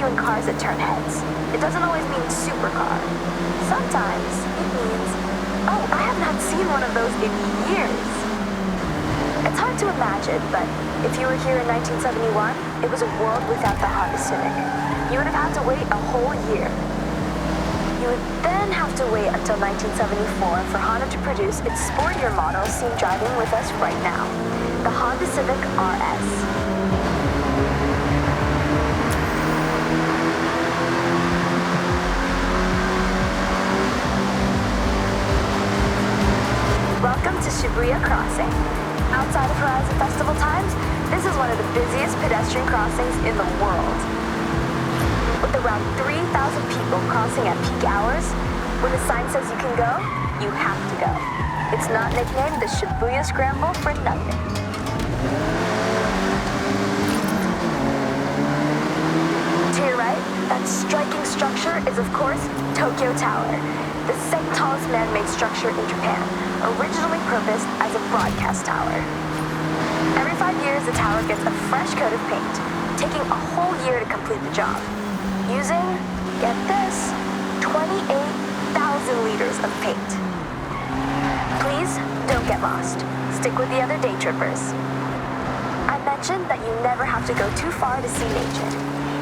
to cars that turn heads. It doesn't always mean supercar. Sometimes it means, oh, I have not seen one of those in years. It's hard to imagine, but if you were here in 1971, it was a world without the Honda Civic. You would have had to wait a whole year. You would then have to wait until 1974 for Honda to produce its sportier model seen driving with us right now, the Honda Civic RS. Welcome to Shibuya Crossing. Outside of Horizon Festival times, this is one of the busiest pedestrian crossings in the world. With around 3,000 people crossing at peak hours, when the sign says you can go, you have to go. It's not nicknamed the Shibuya Scramble for nothing. To your right, that striking structure is of course Tokyo Tower, the second tallest man-made structure in Japan, originally purposed as a broadcast tower. Every 5 years, the tower gets a fresh coat of paint, taking a whole year to complete the job. Using, get this, 28,000 liters of paint. Please don't get lost. Stick with the other day trippers. I mentioned that you never have to go too far to see nature,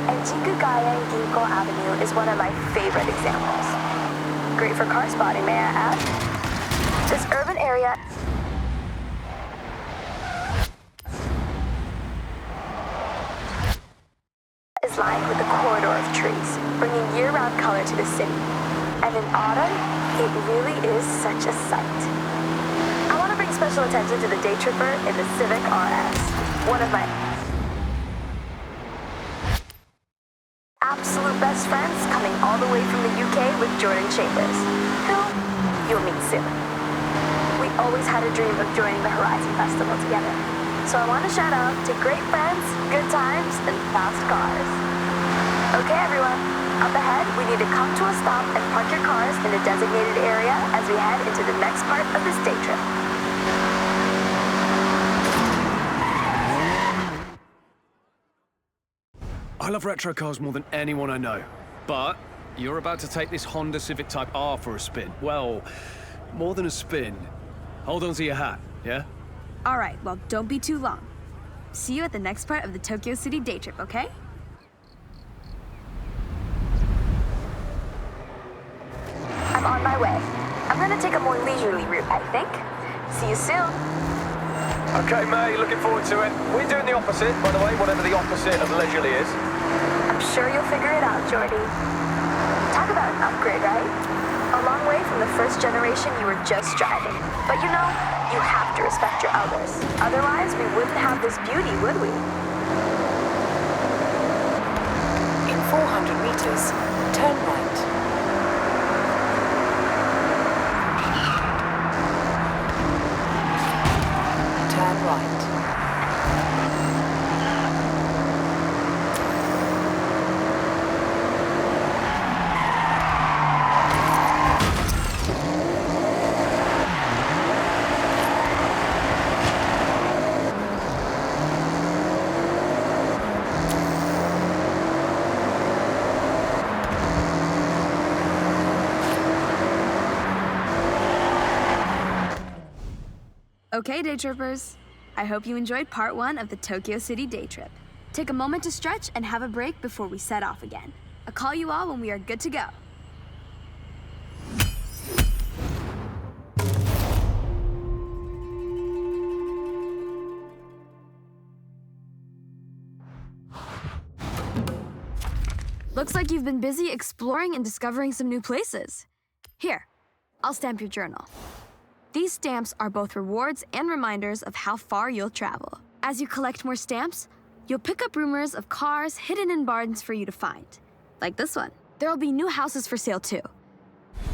and Jikugaya Ginko Avenue is one of my favorite examples. Great for car spotting, may I add? This urban area is lined with a corridor of trees, bringing year-round color to the city. And in autumn, it really is such a sight. I want to bring special attention to the day tripper in the Civic RS, one of my absolute best friends coming all the way from the UK with Jordan Chambers, who you'll meet soon. We always had a dream of joining the Horizon Festival together. So I want to shout out to great friends, good times, and fast cars. Okay, everyone, up ahead, we need to come to a stop and park your cars in the designated area as we head into the next part of this day trip. I love retro cars more than anyone I know, but you're about to take this Honda Civic Type R for a spin. Well, more than a spin. Hold on to your hat, yeah? All right, well, don't be too long. See you at the next part of the Tokyo City day trip, okay? I'm on my way. I'm gonna take a more leisurely route, I think. See you soon. Okay, May, looking forward to it. We're doing the opposite, by the way, whatever the opposite of leisurely is. I'm sure you'll figure it out, Jordy. Talk about an upgrade, right? A long way from the first generation you were just driving. But you know, you have to respect your elders. Otherwise, we wouldn't have this beauty, would we? In 400 meters, turn right. Turn right. Okay, day trippers. I hope you enjoyed part 1 of the Tokyo City day trip. Take a moment to stretch and have a break before we set off again. I'll call you all when we are good to go. Looks like you've been busy exploring and discovering some new places. Here, I'll stamp your journal. These stamps are both rewards and reminders of how far you'll travel. As you collect more stamps, you'll pick up rumors of cars hidden in barns for you to find. Like this one. There'll be new houses for sale too.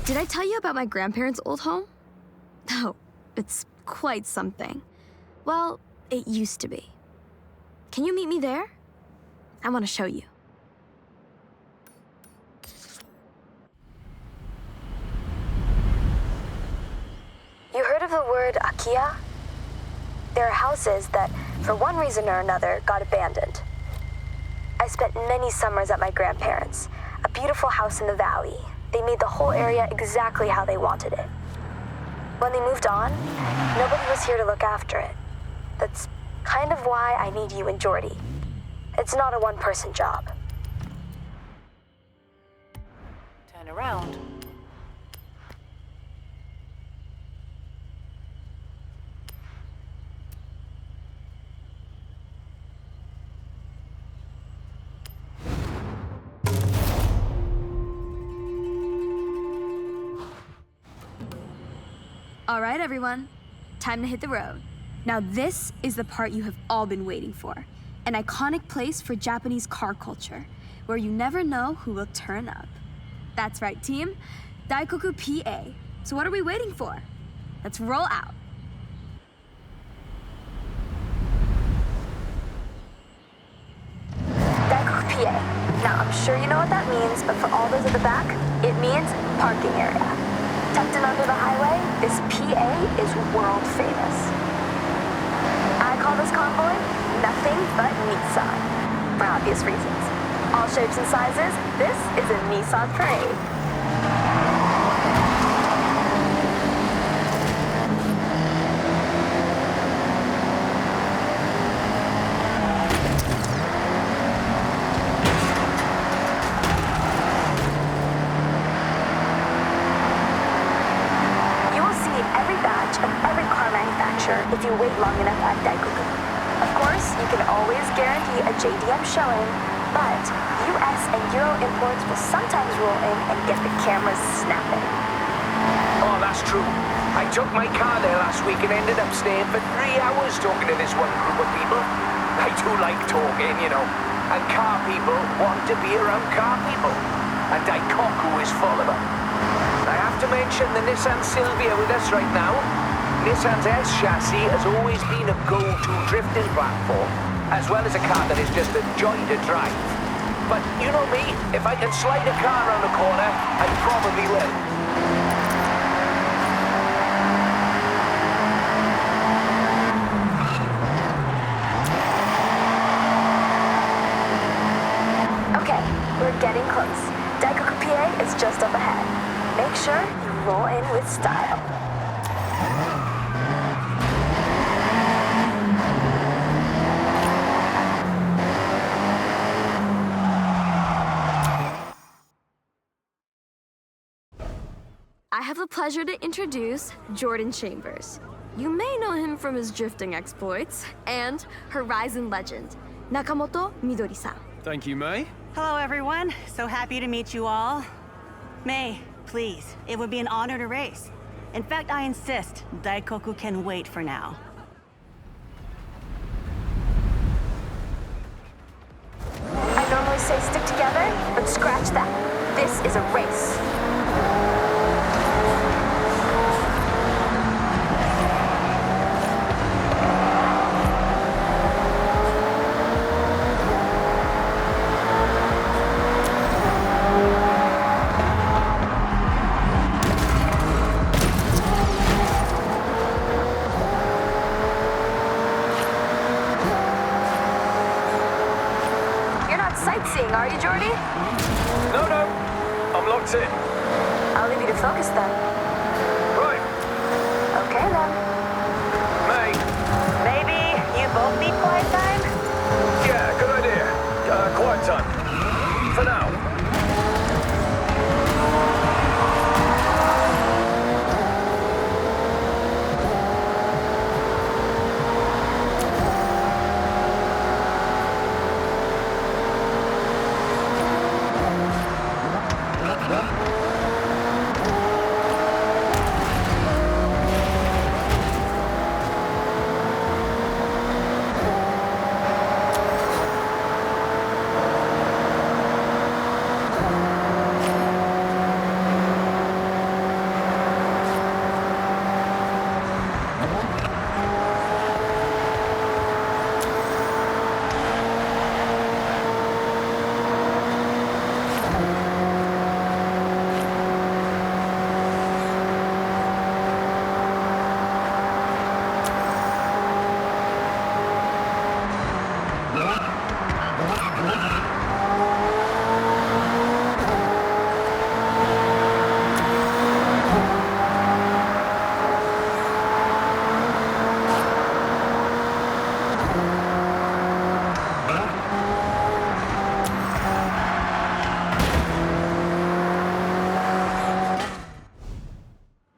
Did I tell you about my grandparents' old home? Oh, it's quite something. Well, it used to be. Can you meet me there? I want to show you. You heard of the word Akiya? There are houses that, for one reason or another, got abandoned. I spent many summers at my grandparents', a beautiful house in the valley. They made the whole area exactly how they wanted it. When they moved on, nobody was here to look after it. That's kind of why I need you and Jordy. It's not a one-person job. Turn around. All right, everyone. Time to hit the road. Now this is the part you have all been waiting for. An iconic place for Japanese car culture, where you never know who will turn up. That's right, team. Daikoku PA. So what are we waiting for? Let's roll out. Daikoku PA. Now, I'm sure you know what that means, but for all those at the back, it means parking area. Tucked in under the highway, this PA is world famous. I call this convoy nothing but Nissan, for obvious reasons. All shapes and sizes, this is a Nissan parade. If you wait long enough at Daikoku. Of course, you can always guarantee a JDM showing, but US and Euro imports will sometimes roll in and get the cameras snapping. Oh, that's true. I took my car there last week and ended up staying for 3 hours talking to this one group of people. I do like talking, you know, and car people want to be around car people, and Daikoku is full of them. I have to mention the Nissan Silvia with us right now. Nissan's S chassis has always been a go-to drifting platform, as well as a car that is just a joy to drive. But you know me, if I can slide a car around the corner, I probably will. Okay, we're getting close. Daikoku PA is just up ahead. Make sure you roll in with style. I have the pleasure to introduce Jordan Chambers. You may know him from his drifting exploits and Horizon legend, Nakamoto Midori-san. Thank you, May. Hello, everyone. So happy to meet you all. May, please, it would be an honor to race. In fact, I insist, Daikoku can wait for now. I normally say stick together, but scratch that. This is a race. Sightseeing, are you, Jordy? No, I'm locked in. I'll leave you to focus then. Right. Okay then. May. Maybe you both need quiet time? Yeah, good idea. Quiet time. For now.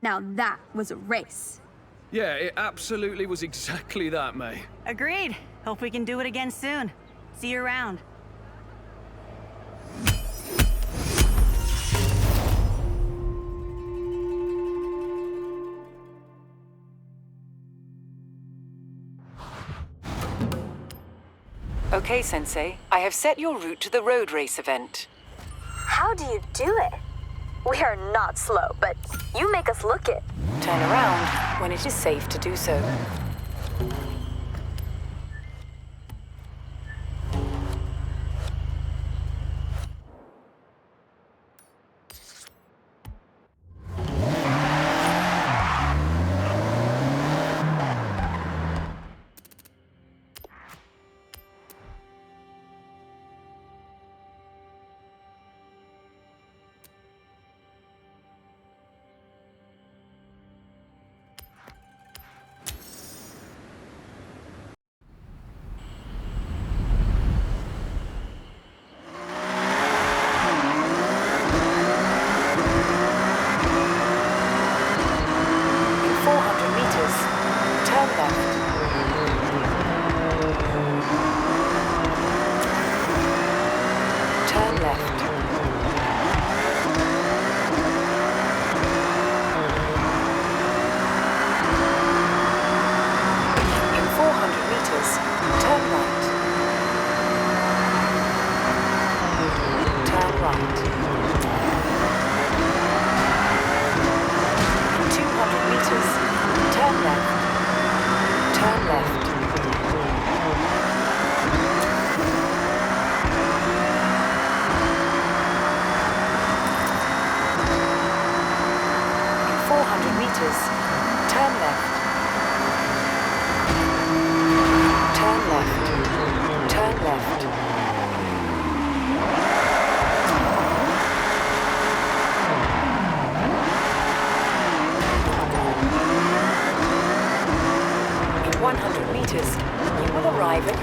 Now that was a race. Yeah, it absolutely was exactly that, May. Agreed. Hope we can do it again soon. See you around. Okay, Sensei. I have set your route to the road race event. How do you do it? We are not slow, but you make us look it. Turn around when it is safe to do so.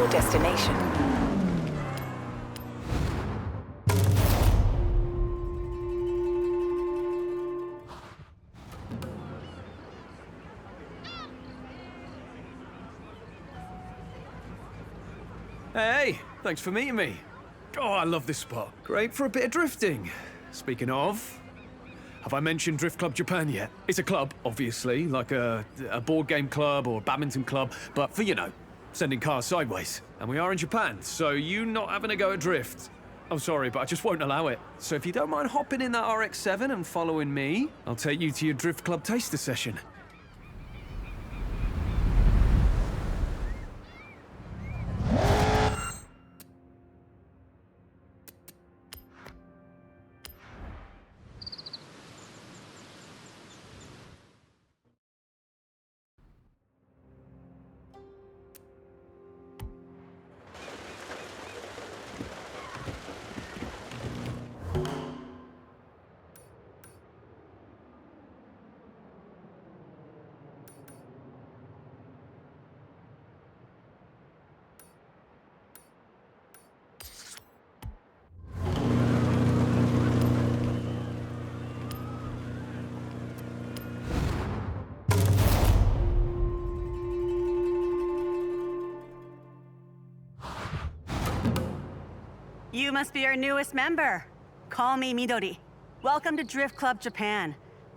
Destination. Hey, thanks for meeting me. Oh, I love this spot. Great for a bit of drifting. Speaking of, have I mentioned Drift Club Japan yet? It's a club, obviously, like a board game club or a badminton club, but for, you know, sending cars sideways. And we are in Japan, so you not having a go at drift. I'm sorry, but I just won't allow it. So if you don't mind hopping in that RX-7 and following me, I'll take you to your Drift Club taster session. You must be our newest member. Call me Midori. Welcome to Drift Club Japan.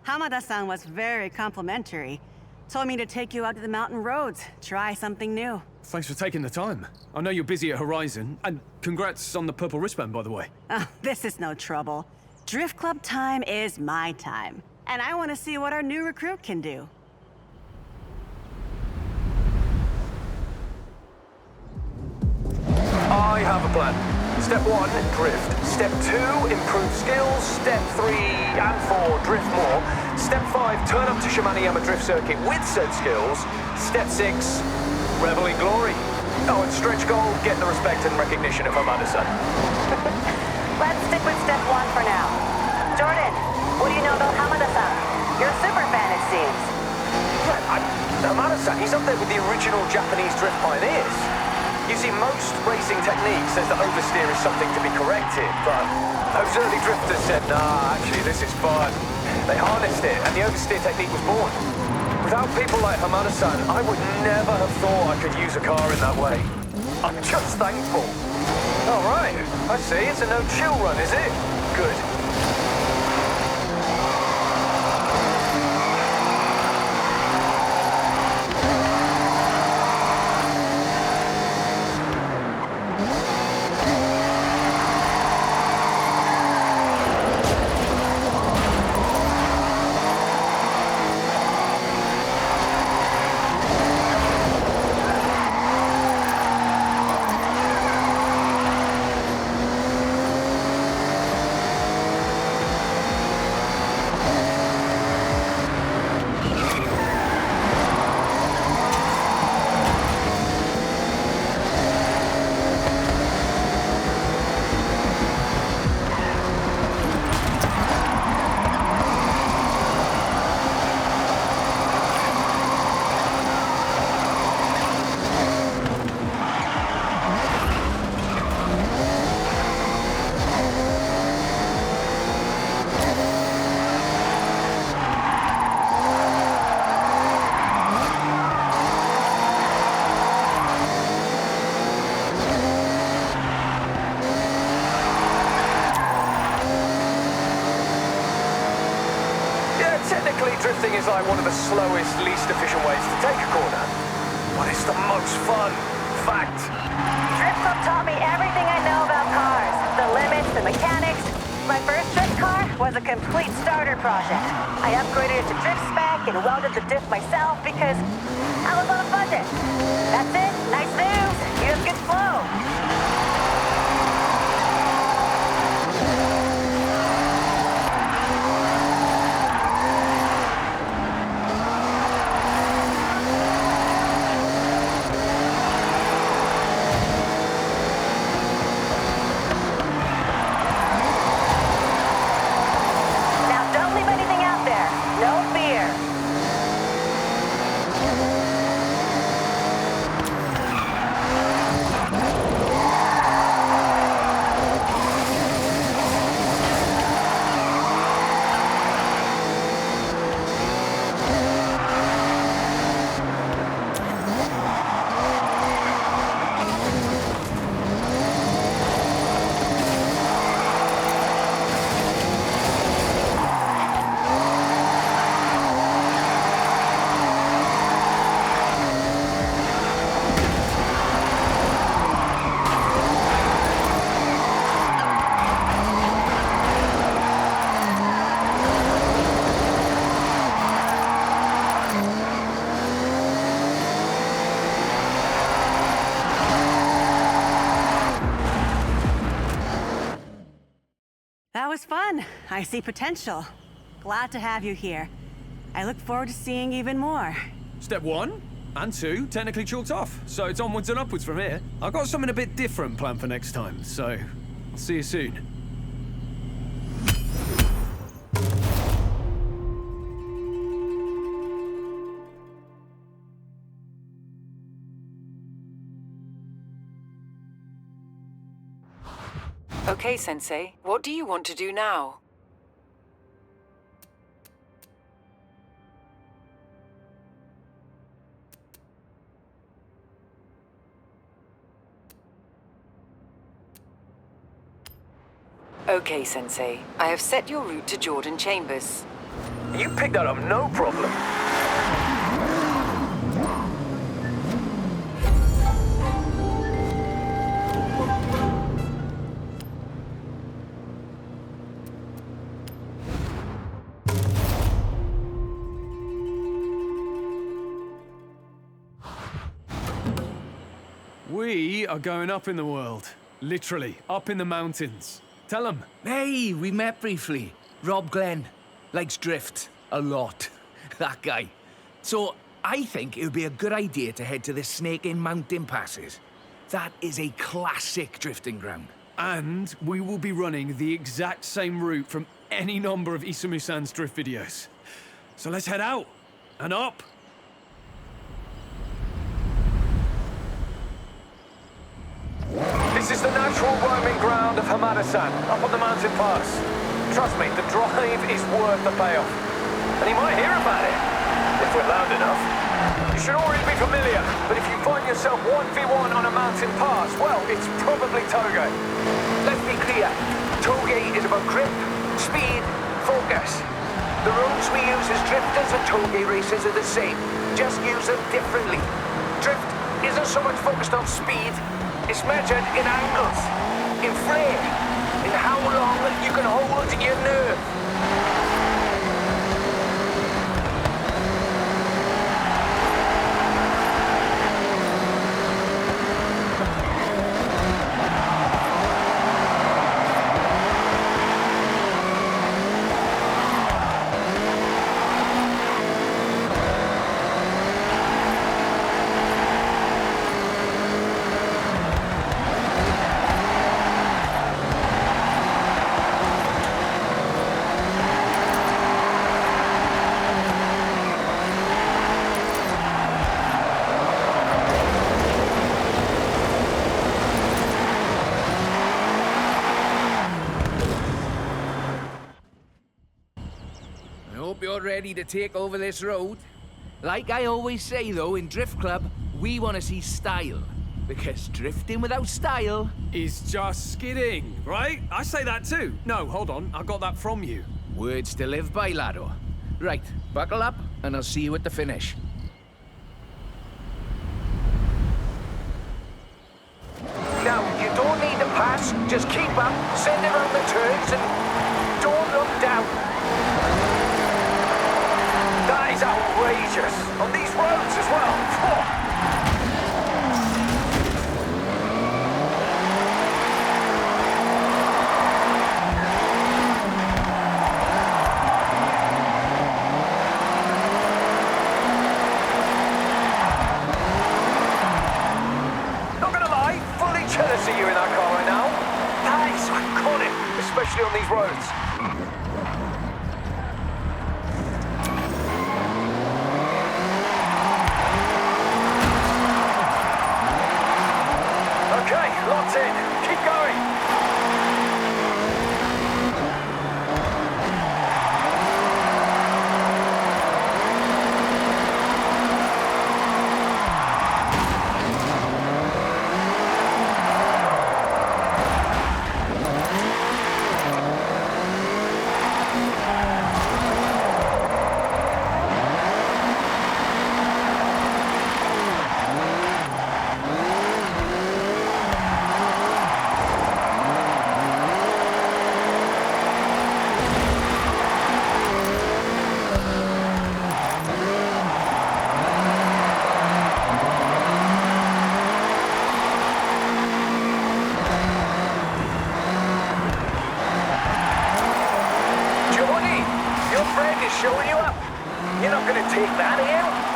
Hamada-san was very complimentary. Told me to take you out to the mountain roads, try something new. Thanks for taking the time. I know you're busy at Horizon, and congrats on the purple wristband, by the way. Oh, this is no trouble. Drift Club time is my time. And I want to see what our new recruit can do. I have a plan. Step 1, drift. Step 2, improve skills. Step 3 and 4, drift more. Step 5, turn up to Shimane-yama drift circuit with said skills. Step 6, revel in glory. Oh, and stretch goal, get the respect and recognition of Hamada-san. Let's stick with step 1 for now. Jordan, what do you know about Hamada-san? You're a super fan, it seems. Hamada-san, he's up there with the original Japanese drift pioneers. You see, most racing technique says that oversteer is something to be corrected, but those early drifters said, nah, actually, this is fun. They harnessed it, and the oversteer technique was born. Without people like Hamada-san, I would never have thought I could use a car in that way. I'm just thankful. All right, I see. It's a no-chill run, is it? Good. Drifting is like one of the slowest, least efficient ways to take a corner. But it's the most fun. Fact. Drift Club taught me everything I know about cars. The limits, the mechanics. My first drift car was a complete starter project. I upgraded it to drift spec and welded the diff myself because I was on a budget. That's it. Nice moves. You have good flow. That was fun. I see potential. Glad to have you here. I look forward to seeing even more. Step 1 and 2 technically chalked off, so it's onwards and upwards from here. I've got something a bit different planned for next time, so I'll see you soon. Okay, Sensei. What do you want to do now? Okay, Sensei. I have set your route to Jordan Chambers. You picked that up, no problem. We are going up in the world. Literally, up in the mountains. Tell them. Hey, we met briefly. Rob Glenn. Likes drift. A lot. That guy. So, I think it would be a good idea to head to the Snake in Mountain Passes. That is a classic drifting ground. And we will be running the exact same route from any number of Isamu-san's drift videos. So let's head out and up. This is the natural roaming ground of Hamada-san, up on the mountain pass. Trust me, the drive is worth the payoff. And he might hear about it, if we're loud enough. You should already be familiar, but if you find yourself 1v1 on a mountain pass, well, it's probably Toge. Let's be clear. Toge is about grip, speed, focus. The roads we use as drifters and Toge racers are the same, just use them differently. Drift isn't so much focused on speed, it's measured in angles, in flair, in how long you can hold your nerve. You're ready to take over this road. Like I always say, though, in Drift Club, we want to see style. Because drifting without style... is just skidding, right? I say that too. No, hold on, I got that from you. Words to live by, laddo. Right, buckle up, and I'll see you at the finish. Now, you don't need to pass, just keep up, send it around the turns, and don't look down. That is outrageous! On these roads as well! Not gonna lie, fully jealous of you in that car right now. That is iconic, especially on these roads. Locked in. Keep going. Showing you up. You're not going to take that here.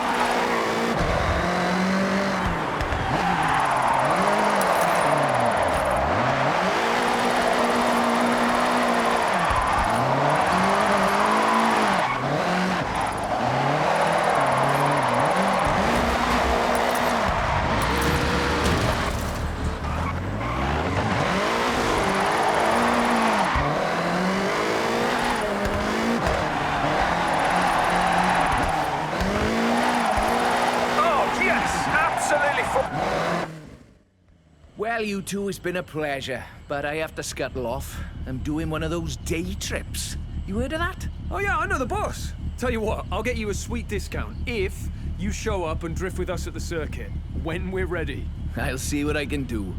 Well, you two, it's been a pleasure, but I have to scuttle off. I'm doing one of those day trips. You heard of that? Oh yeah, I know the boss. Tell you what, I'll get you a sweet discount if you show up and drift with us at the circuit, when we're ready. I'll see what I can do.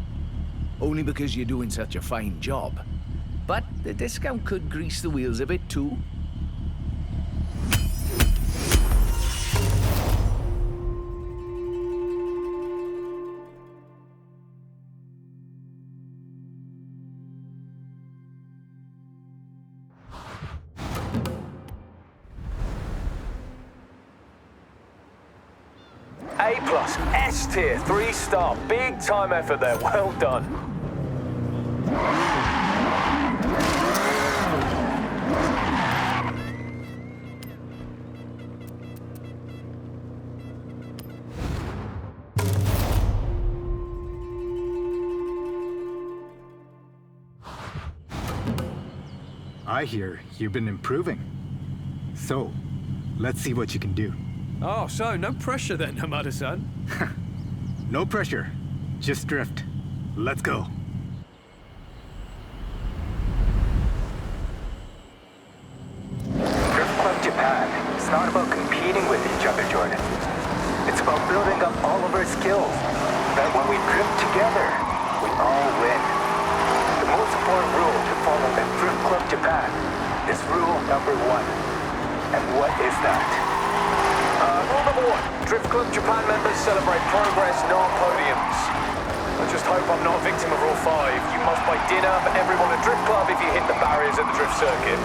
Only because you're doing such a fine job. But the discount could grease the wheels a bit too. A+, S tier, 3-star, big time effort there, well done. I hear you've been improving. So, let's see what you can do. Oh, so no pressure then, Hamada-san. No pressure. Just drift. Let's go. Drift Club Japan. It's not about competing with each other, Jordan. It's about building up all of our skills. That when we drift together, we all win. The most important rule to follow at Drift Club Japan is rule number 1. And what is that? Rule number 1. Drift Club Japan members celebrate progress, not podiums. I just hope I'm not a victim of Rule 5. You must buy dinner for everyone at Drift Club if you hit the barriers at the drift circuit.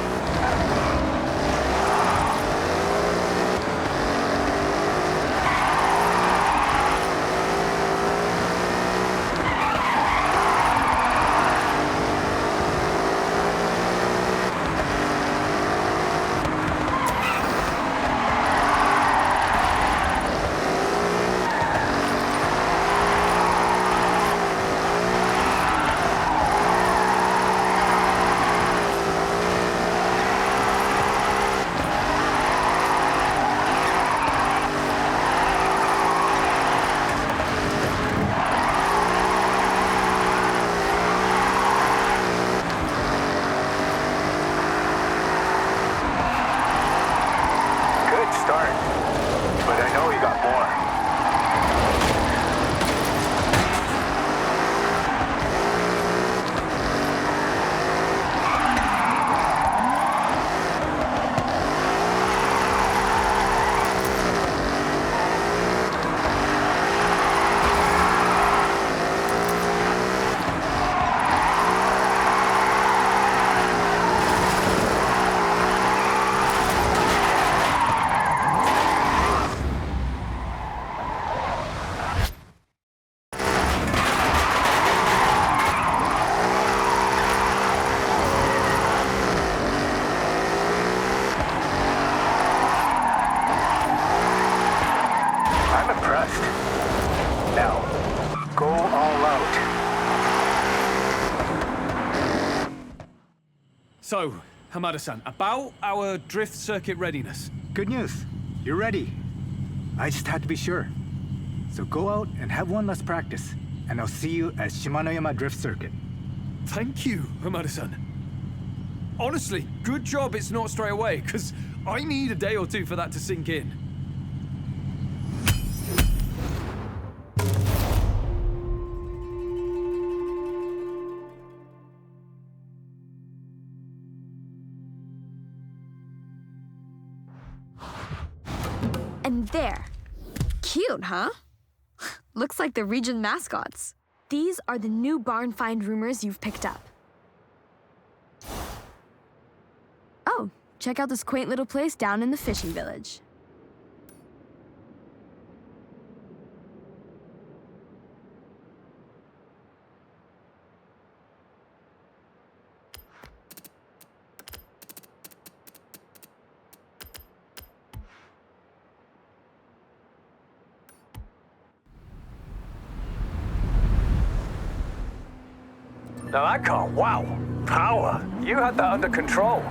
So, Hamada-san, about our drift circuit readiness. Good news. You're ready. I just had to be sure. So go out and have one last practice, and I'll see you at Shimanoyama Drift Circuit. Thank you, Hamada-san. Honestly, good job it's not straight away, because I need a day or two for that to sink in. And there. Cute, huh? Looks like the region mascots. These are the new barn find rumors you've picked up. Oh, check out this quaint little place down in the fishing village. Now that car, wow. Power. You had that under control.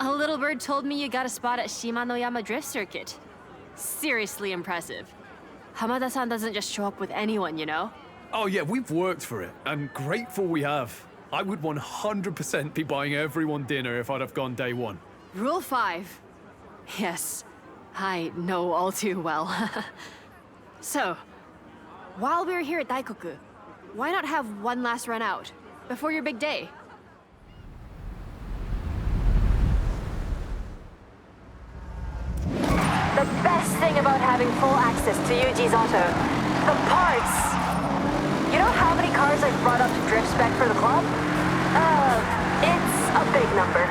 A little bird told me you got a spot at Shimanoyama Drift Circuit. Seriously impressive. Hamada-san doesn't just show up with anyone, you know? Oh yeah, we've worked for it, and grateful we have. I would 100% be buying everyone dinner if I'd have gone day one. Rule 5. Yes, I know all too well. So, while we're here at Daikoku, why not have one last run out before your big day? The best thing about having full access to Yuji's auto, the parts. You know how many cars I've brought up to drift spec for the club? It's a big number.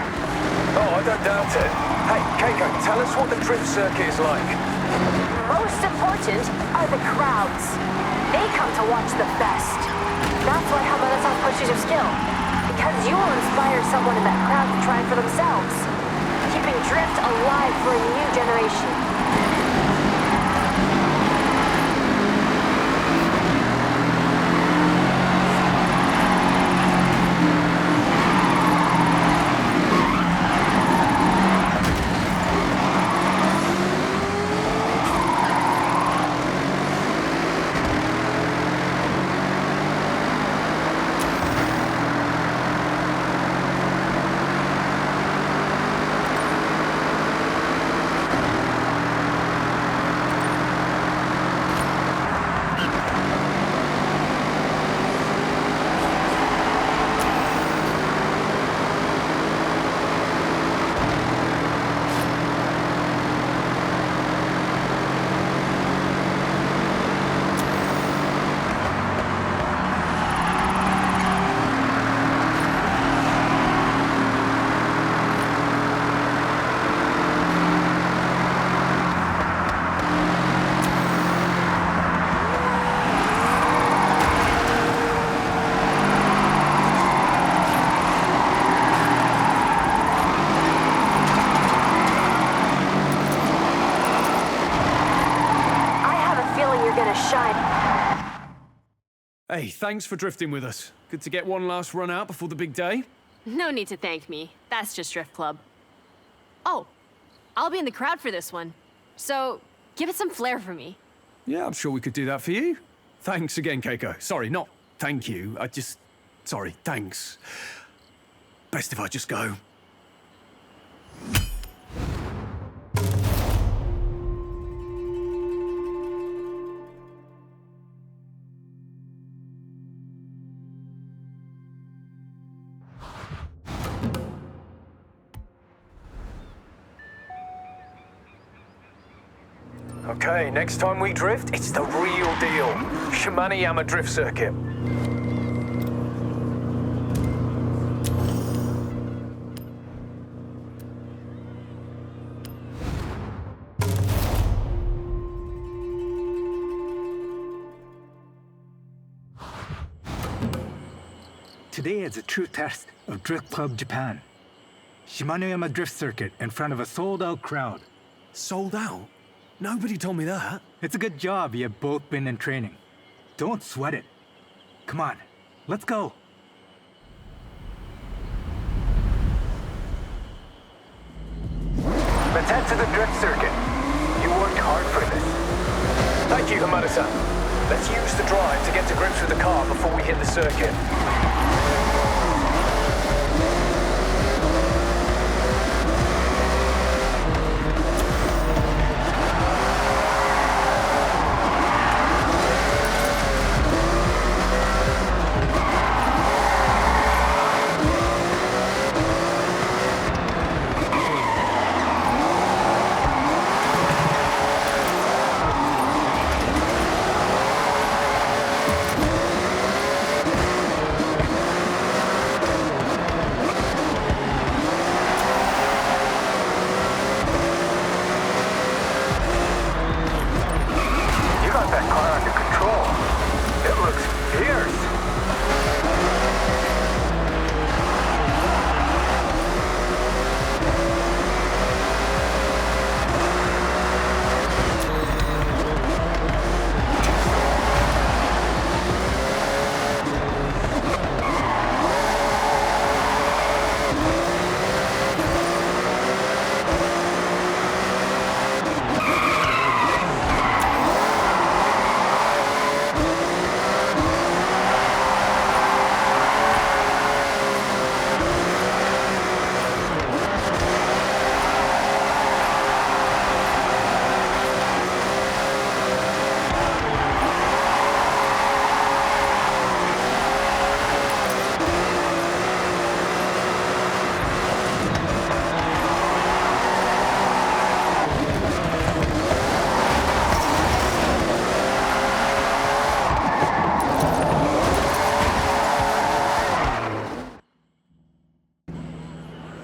Oh, I don't doubt it. Hey, Keiko, tell us what the drift circuit is like. Most important are the crowds. They come to watch the best. That's why Hamada-san pushes your skill. Because you will inspire inspire someone in that crowd to try it for themselves. Keeping drift alive for a new generation. Hey, thanks for drifting with us. Good to get one last run out before the big day. No need to thank me. That's just Drift Club. Oh, I'll be in the crowd for this one. So, give it some flair for me. Yeah, I'm sure we could do that for you. Thanks again, Keiko. Sorry, not thank you. Sorry, thanks. Best if I just go. Okay, next time we drift, it's the real deal. Shimano Drift Circuit. Today is a true test of Drift Club Japan. Shimano Drift Circuit in front of a sold-out crowd. Sold out? Nobody told me that. It's a good job you have both been in training. Don't sweat it. Come on, let's go. Let's head to the drift circuit. You worked hard for this. Thank you, Hamada-san. Let's use the drive to get to grips with the car before we hit the circuit.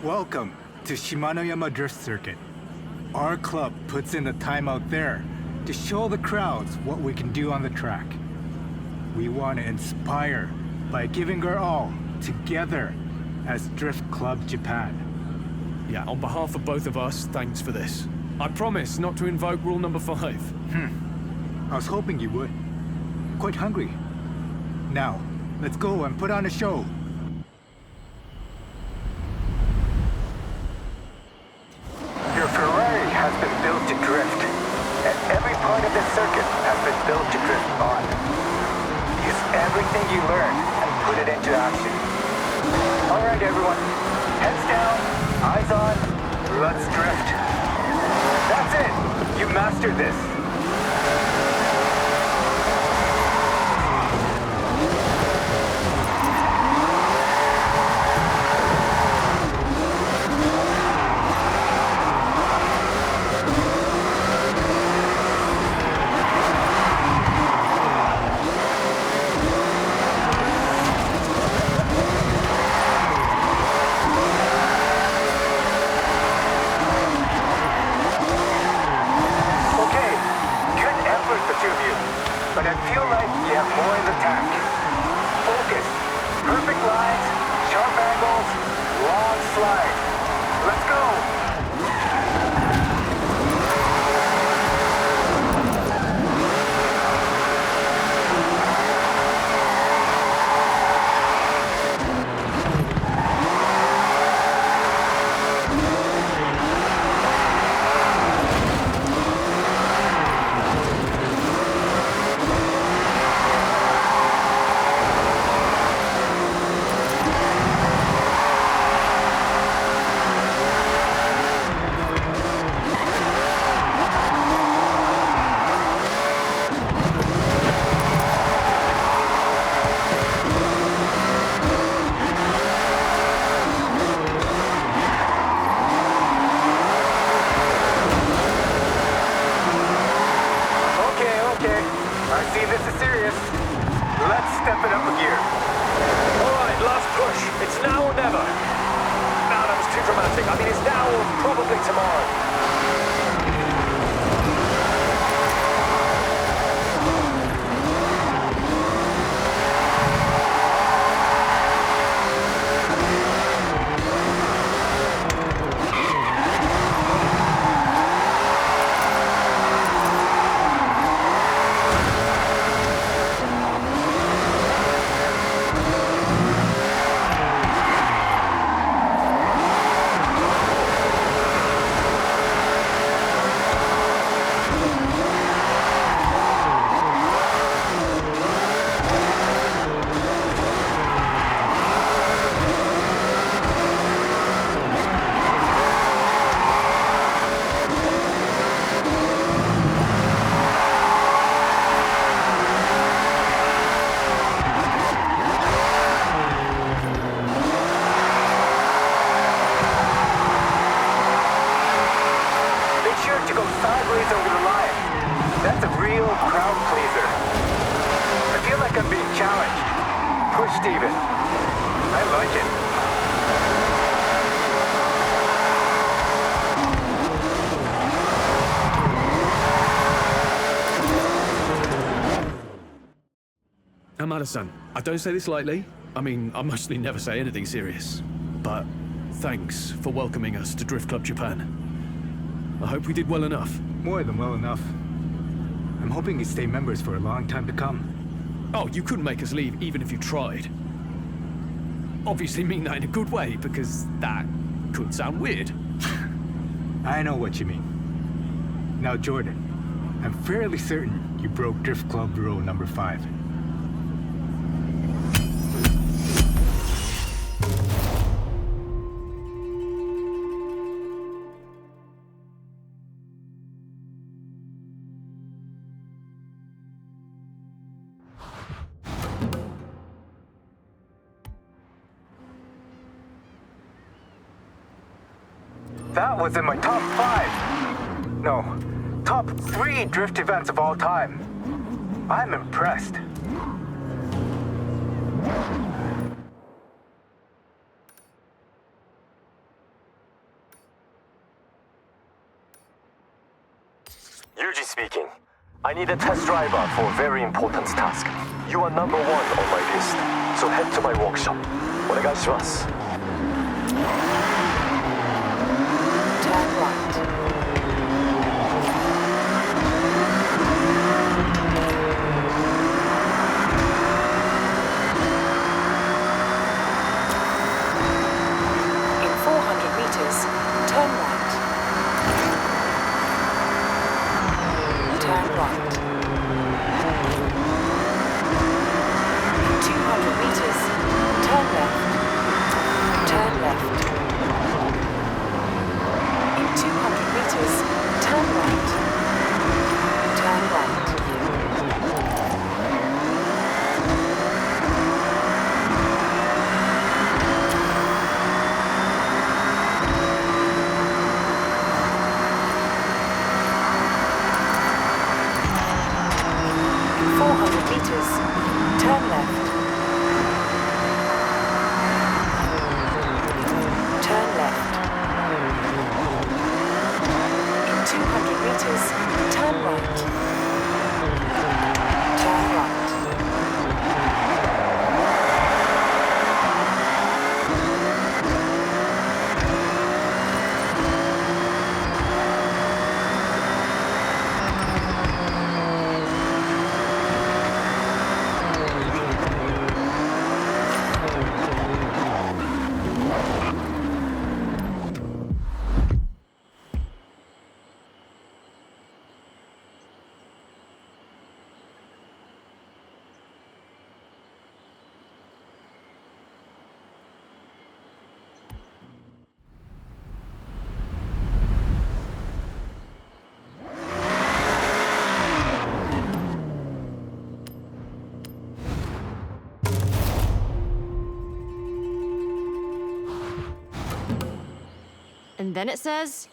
Welcome to Shimano Drift Circuit. Our club puts in the time out there to show the crowds what we can do on the track. We want to inspire by giving our all together as Drift Club Japan. Yeah, on behalf of both of us, thanks for this. I promise not to invoke rule number 5. I was hoping you would. I'm quite hungry. Now, let's go and put on a show. Your Ferrari has been built to drift, and every part of this circuit has been built to drift on. Use everything you learned and put it into action. All right, everyone. Heads down, eyes on, let's drift. That's it. You mastered this. But I feel like you have more in the tank. Focus. Perfect lines, sharp angles, long slide. Let's go! I see this is serious. Let's step it up a gear. All right, last push. It's now or never. No, that was too dramatic. I mean, it's now or probably tomorrow. Sideways over the line. That's a real crowd pleaser. I feel like I'm being challenged. Pushed even. I like it. Amada-san, I don't say this lightly. I mean, I mostly never say anything serious. But thanks for welcoming us to Drift Club Japan. I hope we did well enough. More than well enough. I'm hoping you stay members for a long time to come. Oh, you couldn't make us leave even if you tried. Obviously mean that in a good way, because that could sound weird. I know what you mean. Now, Jordan, I'm fairly certain you broke Drift Club rule number 5. That was in my top 5. No, top 3 drift events of all time. I'm impressed. Yuji speaking. I need a test driver for a very important task. You are number 1 on my list, so head to my workshop. お願いします. And then it says,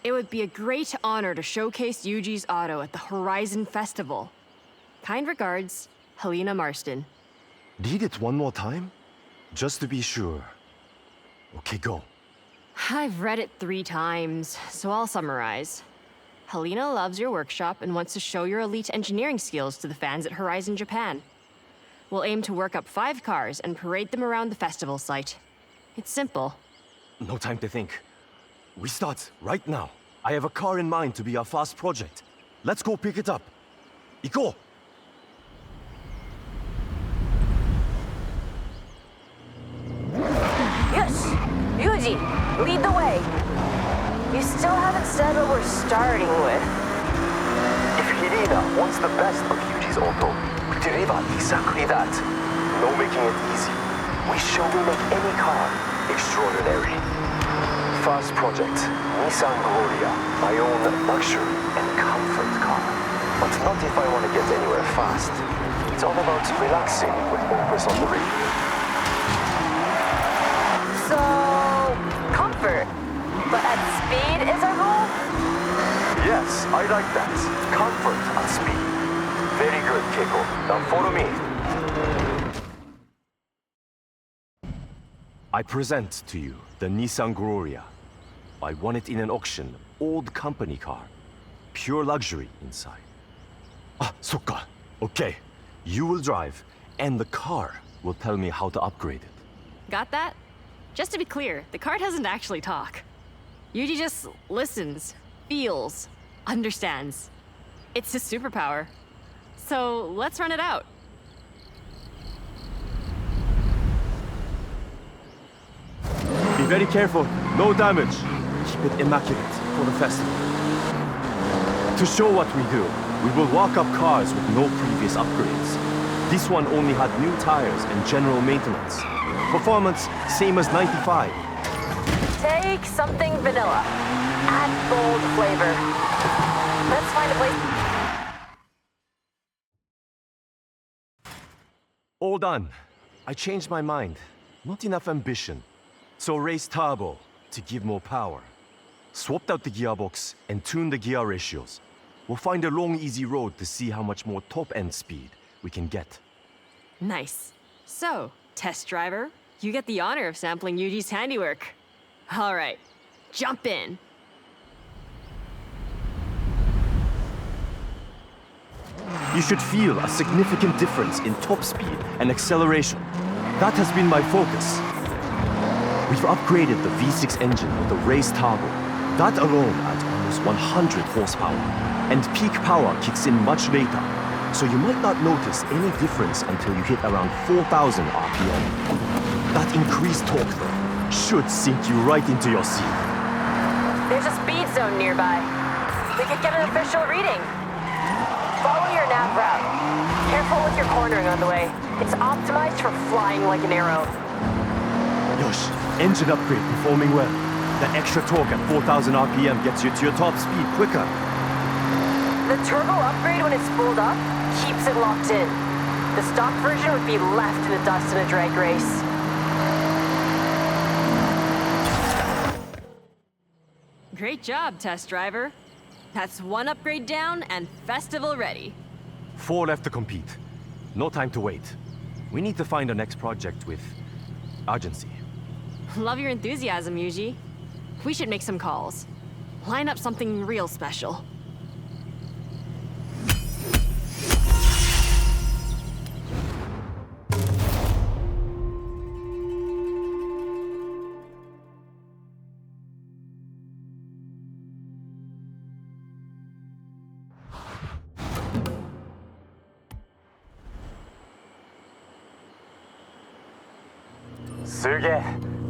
it would be a great honor to showcase Yuji's auto at the Horizon Festival. Kind regards, Helena Marston. Read it one more time? Just to be sure. Okay, go. I've read it 3 times, so I'll summarize. Helena loves your workshop and wants to show your elite engineering skills to the fans at Horizon Japan. We'll aim to work up 5 cars and parade them around the festival site. It's simple. No time to think. We start right now. I have a car in mind to be our fast project. Let's go pick it up. Iko! Yes! Yuji, lead the way. You still haven't said what we're starting with. If Helena wants the best of Yuji's auto, we deliver exactly that. No making it easy. We show we make any car extraordinary. Fast project, Nissan Gloria, my own luxury and comfort car. But not if I want to get anywhere fast. It's all about relaxing with focus on the radio. So, comfort. But at speed is our goal? Yes, I like that. Comfort and speed. Very good, Keiko. Now follow me. I present to you the Nissan Gloria. I won it in an auction, old company car. Pure luxury inside. Ah, sokka. Okay. You will drive, and the car will tell me how to upgrade it. Got that? Just to be clear, the car doesn't actually talk. Yuji just listens, feels, understands. It's his superpower. So let's run it out. Be very careful. No damage. Keep it immaculate for the festival. To show what we do, we will walk up cars with no previous upgrades. This one only had new tires and general maintenance. Performance, same as 95. Take something vanilla. Add bold flavor. Let's find a place. All done. I changed my mind. Not enough ambition. So raise turbo to give more power. Swapped out the gearbox and tuned the gear ratios. We'll find a long, easy road to see how much more top-end speed we can get. Nice. So, test driver, you get the honor of sampling Yuji's handiwork. All right, jump in. You should feel a significant difference in top speed and acceleration. That has been my focus. We've upgraded the V6 engine with the race turbo. That alone adds almost 100 horsepower, and peak power kicks in much later, so you might not notice any difference until you hit around 4,000 RPM. That increased torque, though, should sink you right into your seat. There's a speed zone nearby. We could get an official reading. Follow your nav route. Careful with your cornering on the way. It's optimized for flying like an arrow. Yosh, engine upgrade performing well. That extra torque at 4,000 RPM gets you to your top speed quicker. The turbo upgrade when it's spooled up keeps it locked in. The stock version would be left in the dust in a drag race. Great job, test driver. That's 1 upgrade down and festival ready. 4 left to compete. No time to wait. We need to find our next project with urgency. Love your enthusiasm, Yuji. We should make some calls. Line up something real special. Sergey,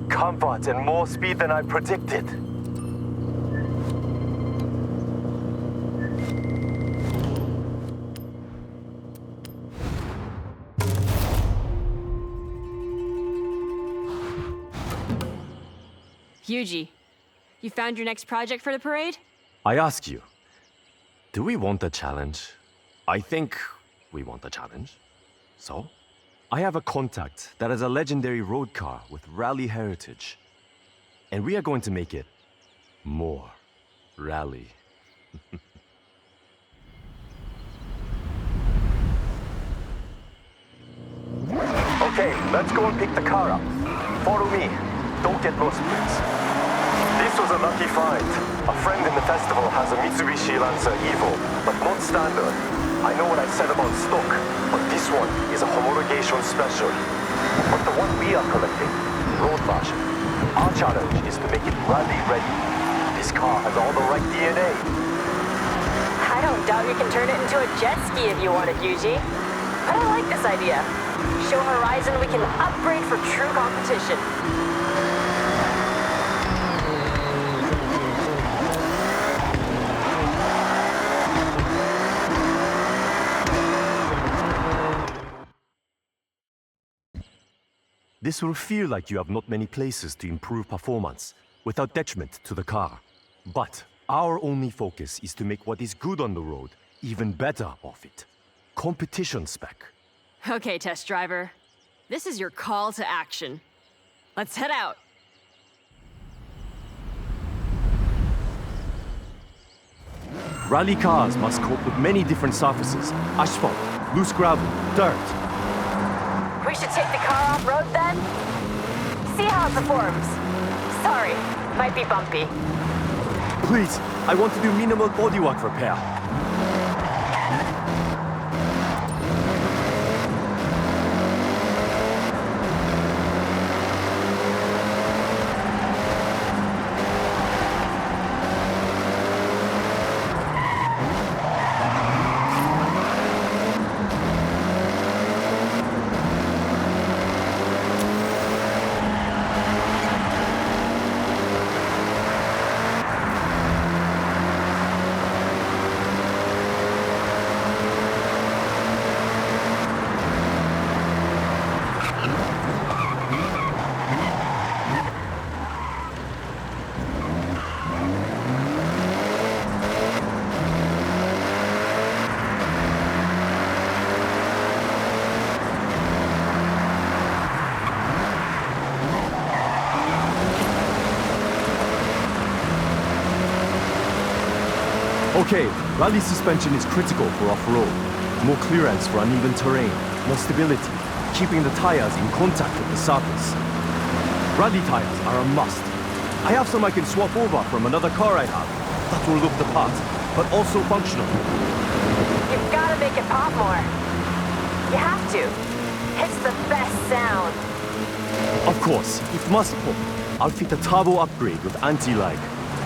comfort and more speed than I predicted. Yuji, you found your next project for the parade? I ask you, do we want a challenge? I think we want a challenge. So? I have a contact that has a legendary road car with rally heritage. And we are going to make it More rally. Okay, let's go and pick the car up. Follow me. Don't get lost, please. This was a lucky find. A friend in the festival has a Mitsubishi Lancer Evo, but not standard. I know what I said about stock, but this one is a homologation special. But the one we are collecting, road version. Our challenge is to make it rally ready. This car has all the right DNA. I don't doubt you can turn it into a jet ski if you wanted, Yuji. But I like this idea. Show Horizon we can upgrade for true competition. This will feel like you have not many places to improve performance without detriment to the car. But our only focus is to make what is good on the road even better off it. Competition spec. Okay, test driver. This is your call to action. Let's head out. Rally cars must cope with many different surfaces. Asphalt, loose gravel, dirt. We should take the car off-road then? See how it performs. Sorry, might be bumpy. Please, I want to do minimal bodywork repair. Okay, rally suspension is critical for off-road. More clearance for uneven terrain, more stability, keeping the tires in contact with the surface. Rally tires are a must. I have some I can swap over from another car I have. That will look the part, but also functional. You've gotta make it pop more. You have to. It's the best sound. Of course, it must pop. I'll fit a turbo upgrade with anti-lag.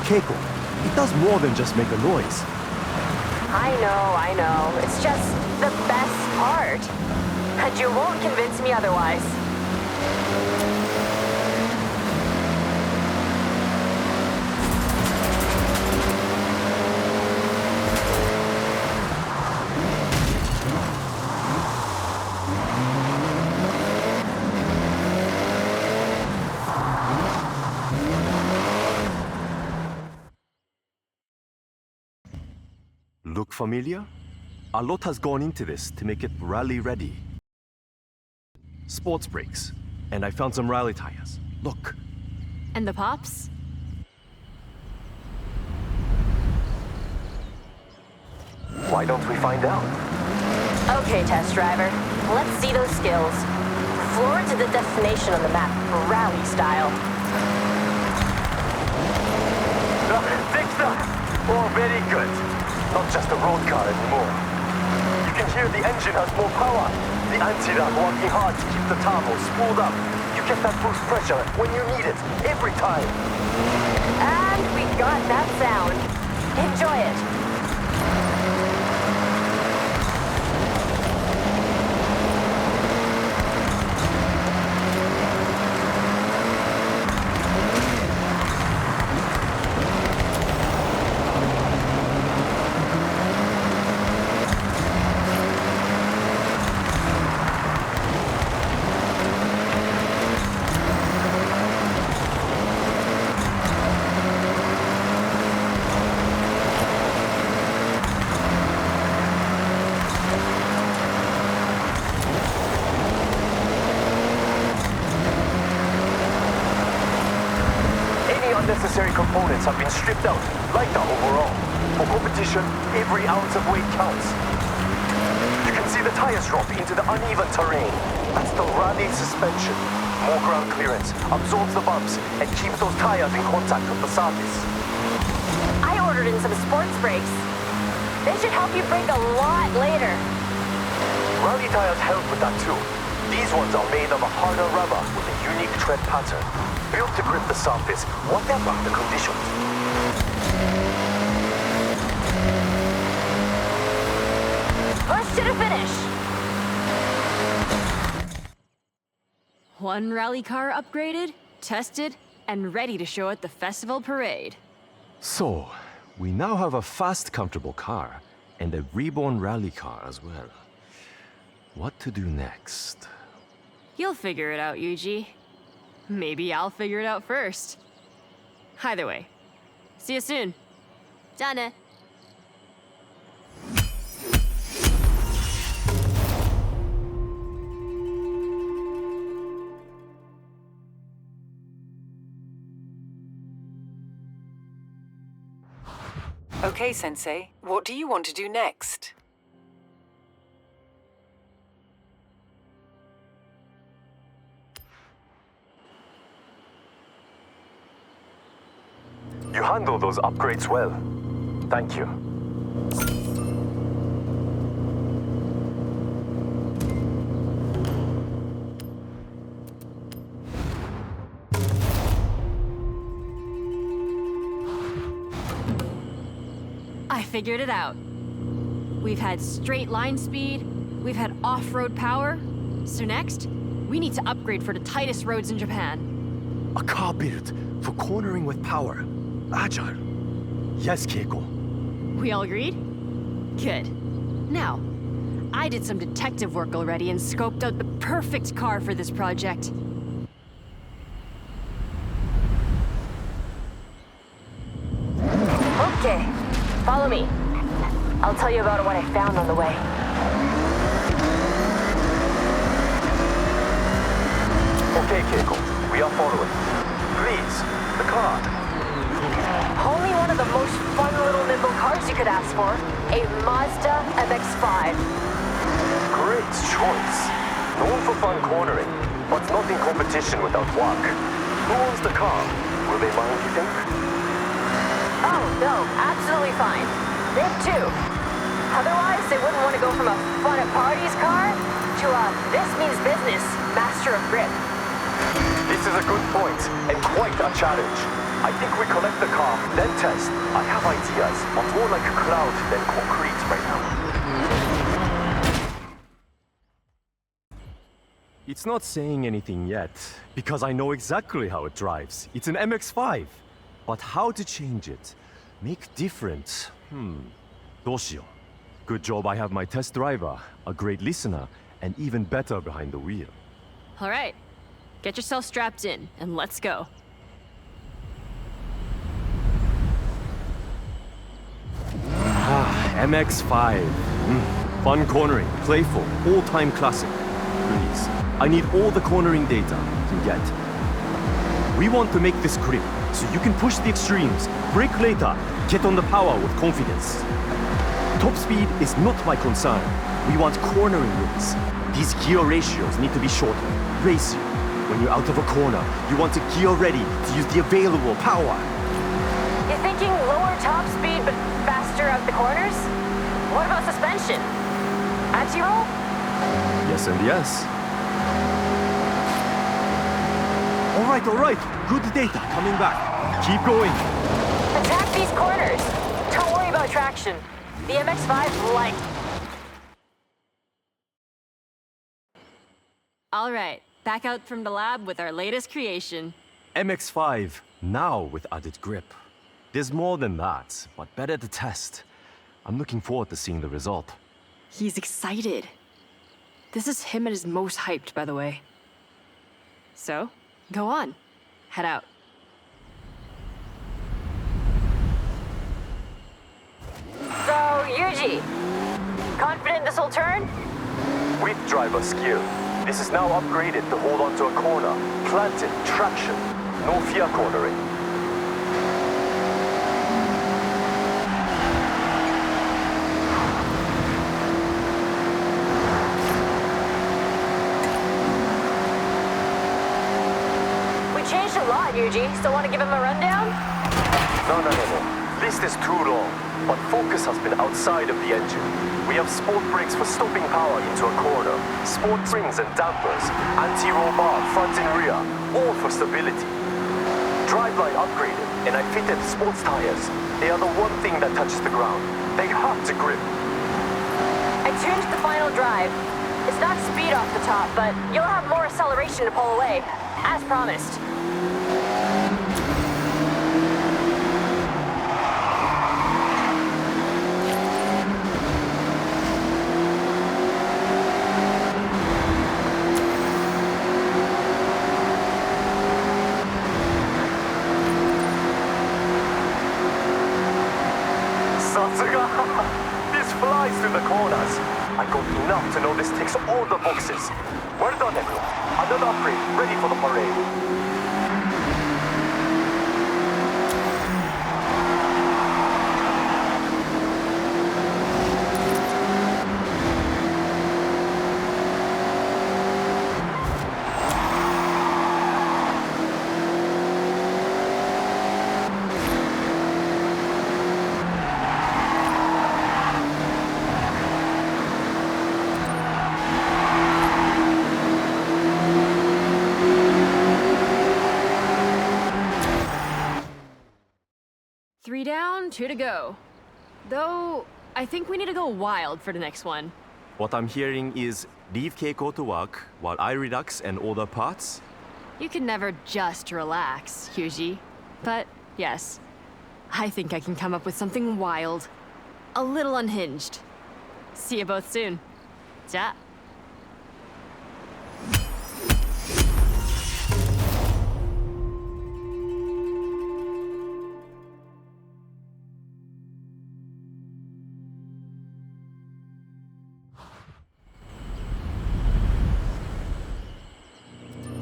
Keiko, it does more than just make a noise. I know. It's just the best part. And you won't convince me otherwise. Look familiar? A lot has gone into this to make it rally ready. Sports brakes, and I found some rally tires. Look. And the pops? Why don't we find out? Okay, test driver. Let's see those skills. Floor to the destination on the map, rally style. Dexter! Oh, very good. Not just a road car anymore. You can hear the engine has more power. The anti-lock working hard to keep the turbo spooled up. You get that boost pressure when you need it, every time. And we got that sound. Enjoy it. unnecessary components have been stripped out, lighter overall. For competition, every ounce of weight counts. You can see the tires drop into the uneven terrain. That's the rally suspension. More ground clearance, absorbs the bumps, and keeps those tires in contact with the surface. I ordered in some sports brakes. They should help you brake a lot later. Rally tires help with that too. These ones are made of a harder rubber with a unique tread pattern, built to grip the surface, whatever the conditions. Push to the finish. One rally car upgraded, tested, and ready to show at the festival parade. So, we now have a fast, comfortable car, and a reborn rally car as well. What to do next? You'll figure it out, Yuji. Maybe I'll figure it out first. Either way, see you soon. じゃあね. Okay, Sensei. What do you want to do next? You handle those upgrades well. Thank you. I figured it out. We've had straight line speed, we've had off-road power, so next, we need to upgrade for the tightest roads in Japan. A car built for cornering with power. Agile. Yes, Keiko. We all agreed? Good. Now, I did some detective work already and scoped out the perfect car for this project. Okay, follow me. I'll tell you about what I found on the way. Okay, Keiko, we are following. Please, the card. Only one of the most fun little nimble cars you could ask for. A Mazda MX-5. Great choice. Known for fun cornering, but not in competition without work. Who owns the car? Will they mind, you think? Oh, no, absolutely fine. They have two. Otherwise, they wouldn't want to go from a fun at parties car to a this means business master of grip. This is a good point, and quite a challenge. I think we collect the car, then test. I have ideas, but more like cloud than concrete right now. It's not saying anything yet, because I know exactly how it drives. It's an MX-5. But how to change it? Make different? どうしよう. Good job I have my test driver, a great listener, and even better behind the wheel. All right, get yourself strapped in, and let's go. MX-5. Fun cornering, playful, all-time classic. Please, I need all the cornering data you can get. We want to make this grip, so you can push the extremes, brake later, get on the power with confidence. Top speed is not my concern. We want cornering wins. These gear ratios need to be shorter, racier. When you're out of a corner, you want to gear ready to use the available power. You're thinking lower top speed but faster out the corners? What about suspension? Anti-roll? Yes and yes. All right. Good data coming back. Keep going. Attack these corners. Don't worry about traction. The MX-5 light. All right, back out from the lab with our latest creation. MX-5, now with added grip. There's more than that, but better to test. I'm looking forward to seeing the result. He's excited. This is him at his most hyped, by the way. So, go on. Head out. So, Yuji, confident this will turn? With driver skill. This is now upgraded to hold onto a corner. Planted, traction. No fear cornering. Yuji. Still want to give him a rundown? No. List is too long, but focus has been outside of the engine. We have sport brakes for stopping power into a corner, sport springs and dampers, anti-roll bar front and rear, all for stability. Driveline upgraded, and I fitted sports tires. They are the one thing that touches the ground. They have to grip. I tuned the final drive. It's not speed off the top, but you'll have more acceleration to pull away, as promised. This flies through the corners. I got enough to know this ticks all the boxes. Well done, everyone. Another upgrade, ready for the parade. Three down, 2 to go. Though, I think we need to go wild for the next one. What I'm hearing is leave Keiko to work while I relax and order parts? You can never just relax, Yuji. But, yes, I think I can come up with something wild. A little unhinged. See you both soon. Ja.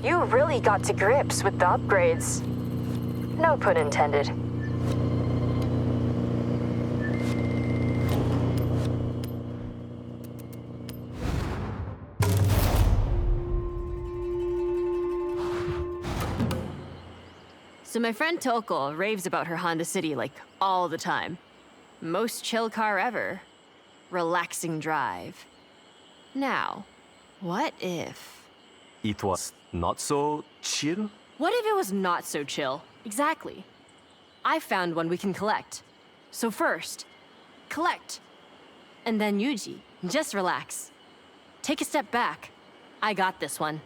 You really got to grips with the upgrades. No pun intended. So my friend Toko raves about her Honda City like all the time. Most chill car ever. Relaxing drive. Now, what if... It was not so chill? What if it was not so chill? Exactly. I found one we can collect. So first, collect. And then Yuji, just relax. Take a step back. I got this one.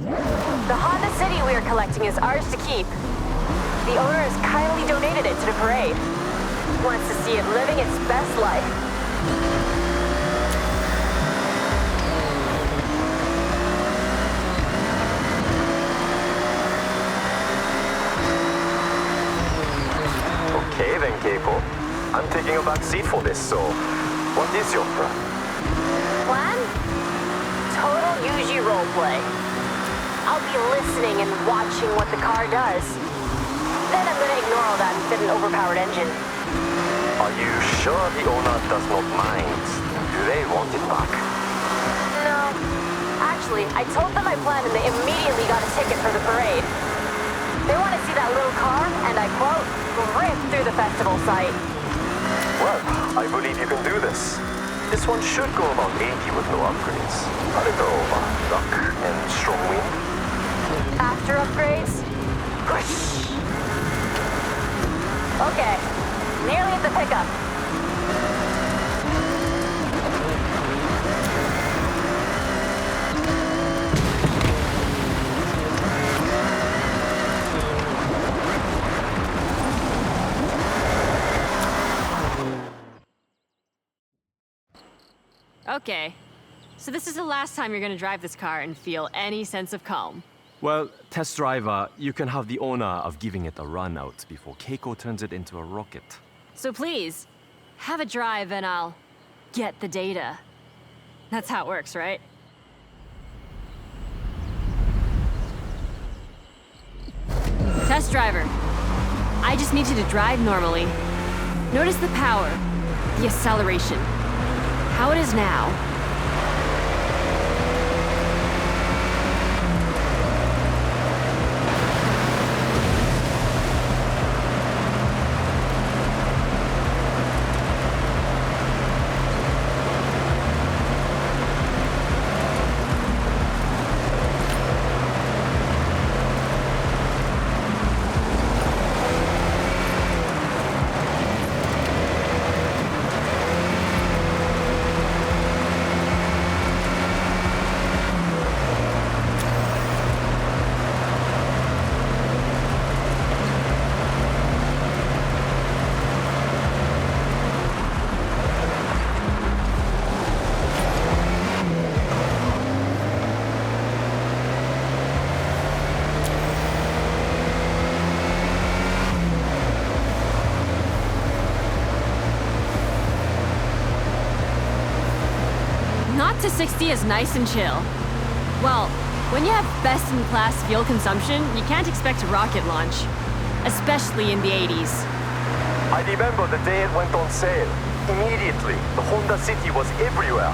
The Honda City we are collecting is ours to keep. The owner has kindly donated it to the parade. Wants to see it living its best life. Okay then, Keiko. I'm taking a back seat for this, so what is your plan? Plan? Total Yuji roleplay. I'll be listening and watching what the car does. Then I'm gonna ignore all that and fit an overpowered engine. Are you sure the owner does not mind? Do they want it back? No. Actually, I told them my plan and they immediately got a ticket for the parade. They want to see that little car, and I quote, rip through the festival site. Well, I believe you can do this. This one should go about 80 with no upgrades. A little luck and strong wind. After upgrades? Whoosh. Okay, nearly at the pickup. Okay. So this is the last time you're gonna drive this car and feel any sense of calm. Well, test driver, you can have the honor of giving it a run out before Keiko turns it into a rocket. So please, have a drive and I'll get the data. That's how it works, right? Test driver, I just need you to drive normally. Notice the power, the acceleration, how it is now. to 60 is nice and chill. Well, when you have best-in-class fuel consumption, you can't expect a rocket launch. Especially in the 80s. I remember the day it went on sale. Immediately, the Honda City was everywhere.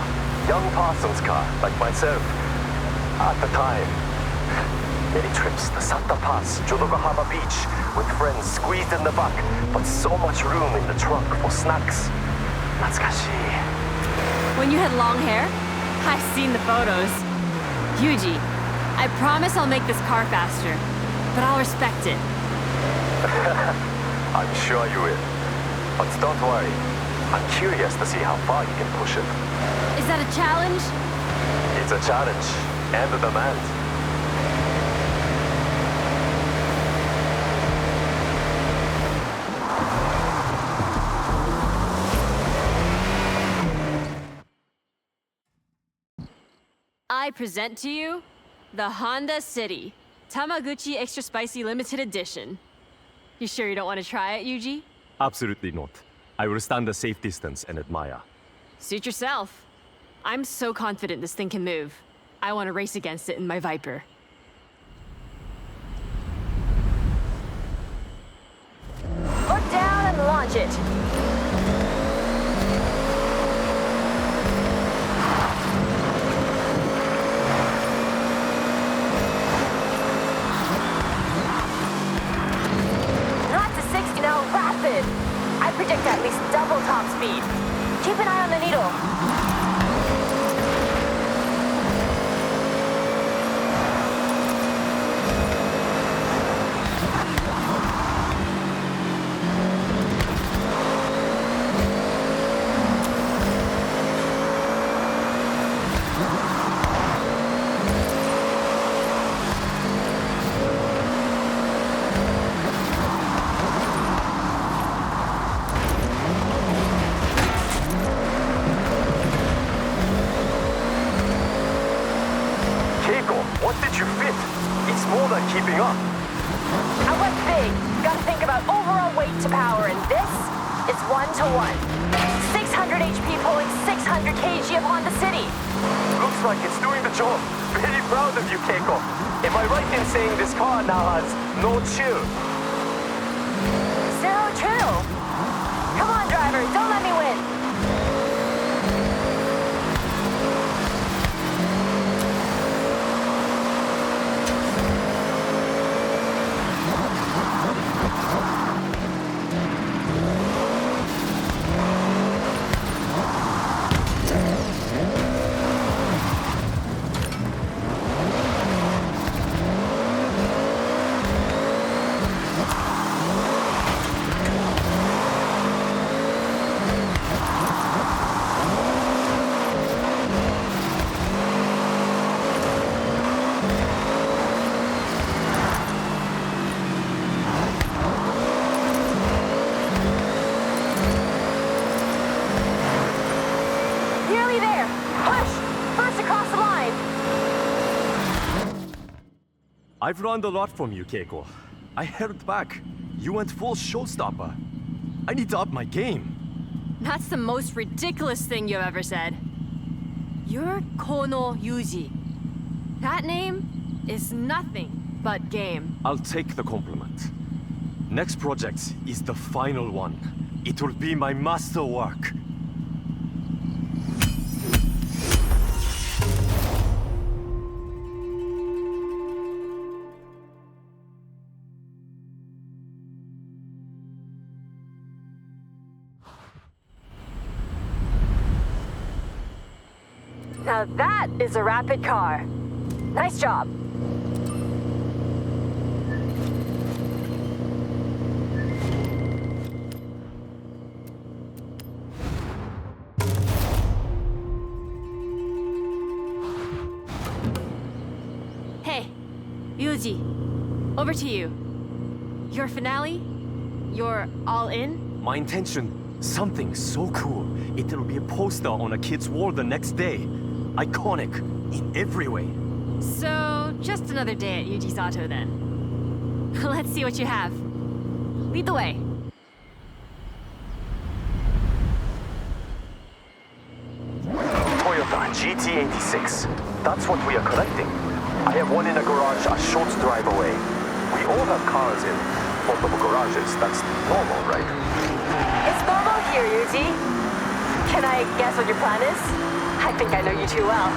Young Parsons car, like myself. At the time. Many trips to Santa Paz, Yokohama Beach, with friends squeezed in the back, but so much room in the trunk for snacks. Natsukashi. When you had long hair? I've seen the photos. Yuji, I promise I'll make this car faster, but I'll respect it. I'm sure you will. But don't worry. I'm curious to see how far you can push it. Is that a challenge? It's a challenge and a demand. I present to you the Honda City Tamaguchi Extra Spicy Limited Edition. You sure you don't want to try it, Yuji? Absolutely not. I will stand a safe distance and admire. Suit yourself. I'm so confident this thing can move. I want to race against it in my Viper. Look down and launch it. Not to 60 now, rapid. I predict at least double top speed. Keep an eye on the needle. Keiko, what did you fit? It's more than keeping up. I went big. Gotta think about overall weight to power, and this is 1-to-1. 600 HP pulling 600 kg of Honda City. Looks like it's doing the job. Very proud of you, Keiko. Am I right in saying this car now has no chill? Zero chill. Come on, driver, don't let me win. Nearly there. Push. First across the line. I've learned a lot from you, Keiko. I held back. You went full showstopper. I need to up my game. That's the most ridiculous thing you've ever said. You're Kono Yuji. That name is nothing but game. I'll take the compliment. Next project is the final one. It will be my masterwork. Now that is a rapid car. Nice job. Hey, Yuji, over to you. Your finale? You're all in? My intention, something so cool. It'll be a poster on a kid's wall the next day. Iconic in every way. So, just another day at Yuji's Auto then. Let's see what you have. Lead the way. Toyota GT86. That's what we are collecting. I have one in a garage a short drive away. We all have cars in multiple garages. That's normal, right? It's normal here, Yuji. Can I guess what your plan is? I think I know you too well.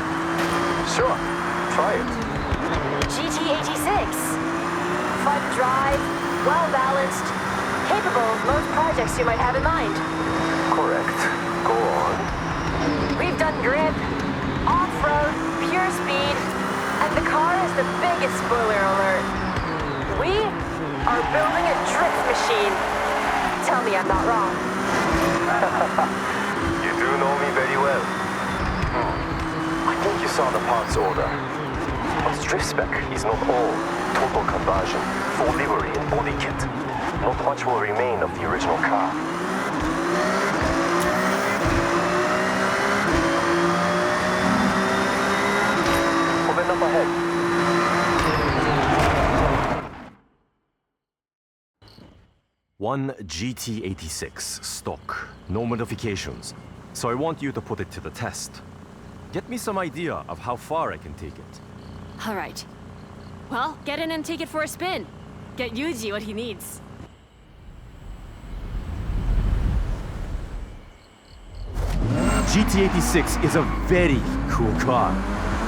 Sure. Try it. GT86. Fun drive, well-balanced, capable of most projects you might have in mind. Correct. Go on. We've done grip, off-road, pure speed, and the car is the biggest spoiler alert. We are building a drift machine. Tell me I'm not wrong. You do know me very well. I think you saw the parts order. But drift spec is not all total conversion, full livery and body kit. Not much will remain of the original car. Open up ahead. One GT86 stock, no modifications. So I want you to put it to the test. Get me some idea of how far I can take it. All right. Well, get in and take it for a spin. Get Yuji what he needs. GT86 is a very cool car.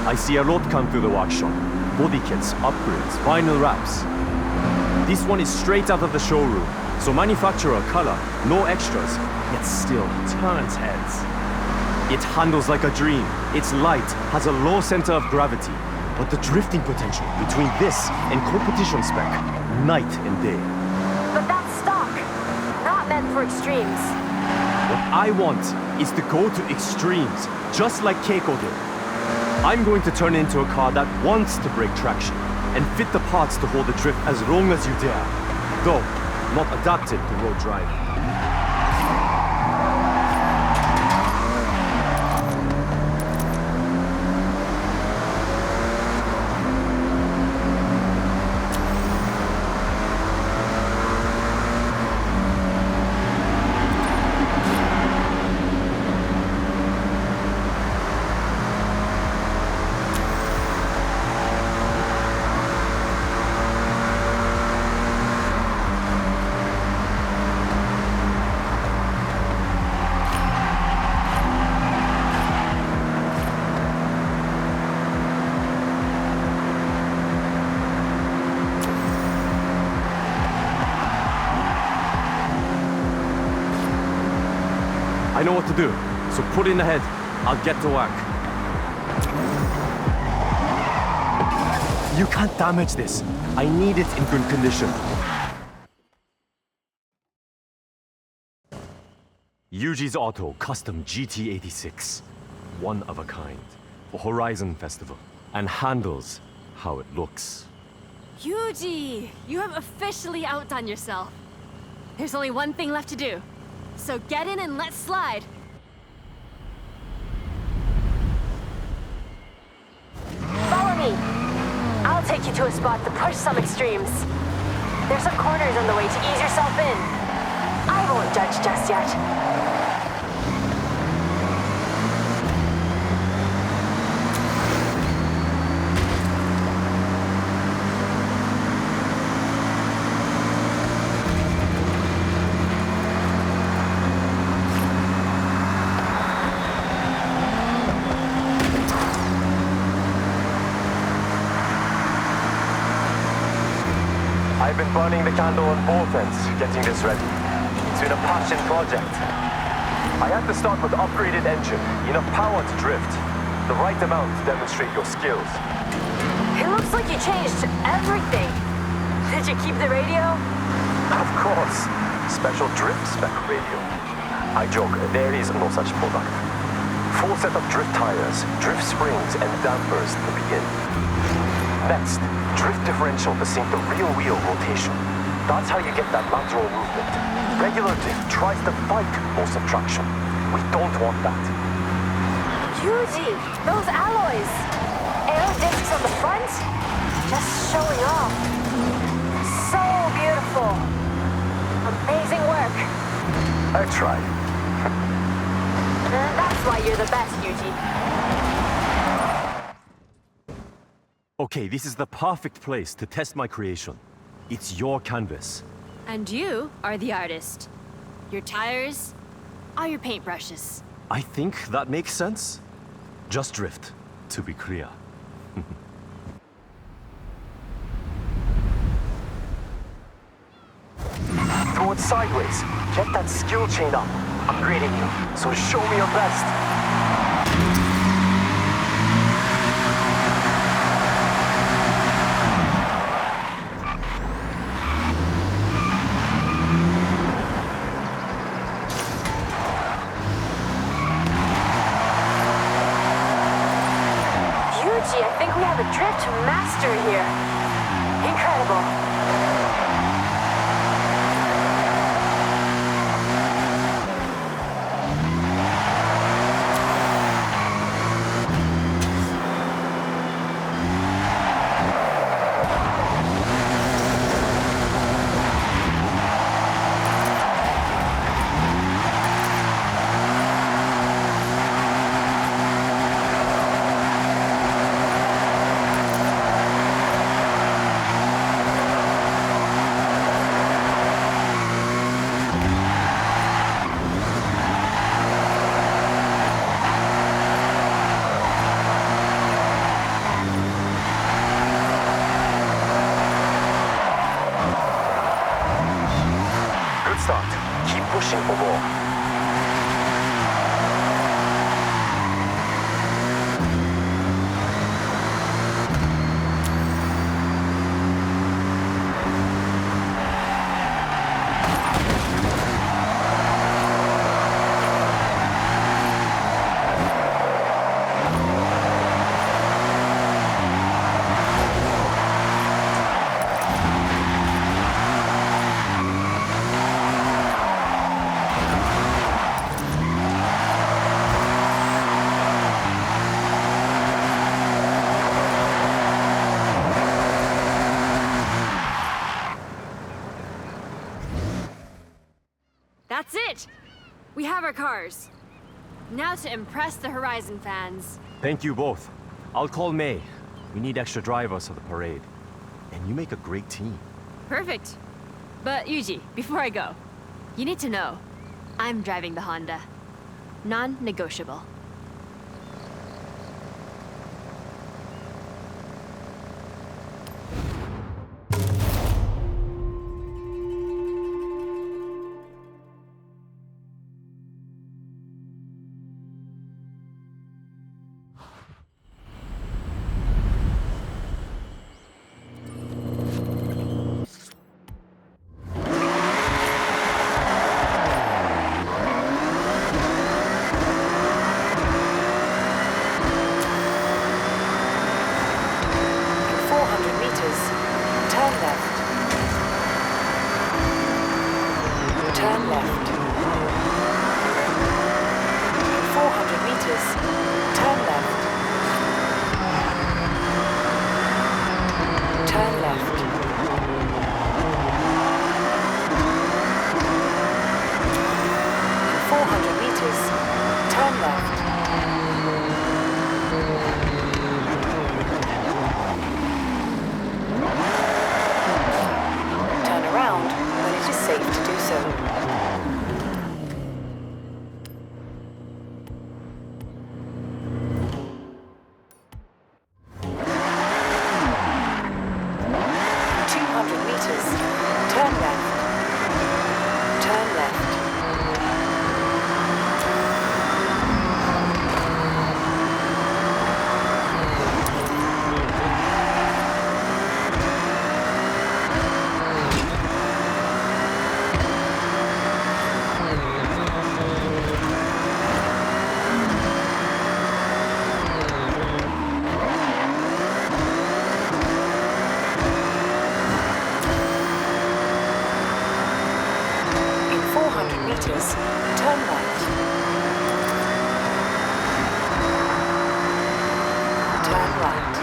I see a lot come through the workshop. Body kits, upgrades, vinyl wraps. This one is straight out of the showroom. So manufacturer color, no extras, yet still turns heads. It handles like a dream. Its light has a low center of gravity, but the drifting potential between this and competition spec, night and day. But that's stock, not meant for extremes. What I want is to go to extremes, just like Keiko did. I'm going to turn it into a car that wants to break traction and fit the parts to hold the drift as long as you dare, though not adapted to road driving. I know what to do, so put in ahead. I'll get to work. You can't damage this. I need it in good condition. Yuji's Auto Custom GT86. One of a kind. For Horizon Festival. And handles how it looks. Yuji, you have officially outdone yourself. There's only one thing left to do. So get in and let's slide. Follow me. I'll take you to a spot to push some extremes. There's some corners on the way to ease yourself in. I won't judge just yet. I've been burning the candle on both ends, getting this ready. It's been a passion project. I had to start with upgraded engine, enough power to drift, the right amount to demonstrate your skills. It looks like you changed everything. Did you keep the radio? Of course, special drift spec radio. I joke, there is no such product. Full set of drift tires, drift springs, and dampers to begin. Next, drift differential to sync the real wheel rotation. That's how you get that lateral movement. Regular drift tries to fight most of traction. We don't want that. Yuji, those alloys. Aero discs on the front? Just showing off. So beautiful. Amazing work. I tried. And that's why you're the best, Yuji. Okay, this is the perfect place to test my creation. It's your canvas. And you are the artist. Your tires are your paintbrushes. I think that makes sense. Just drift, to be clear. Throw it sideways. Get that skill chain up. I'm grading you, so show me your best. Yuji, I think we have a drift master here. Incredible. Good start. Keep pushing for more. That's it! We have our cars. Now to impress the Horizon fans. Thank you both. I'll call May. We need extra drivers for the parade. And you make a great team. Perfect. But Yuji, before I go, you need to know, I'm driving the Honda. Non-negotiable. Turn left. 400 meters. Turn left. Turn left. 400 meters. Turn left. Turn around when it is safe to do so. Turn right. Turn right.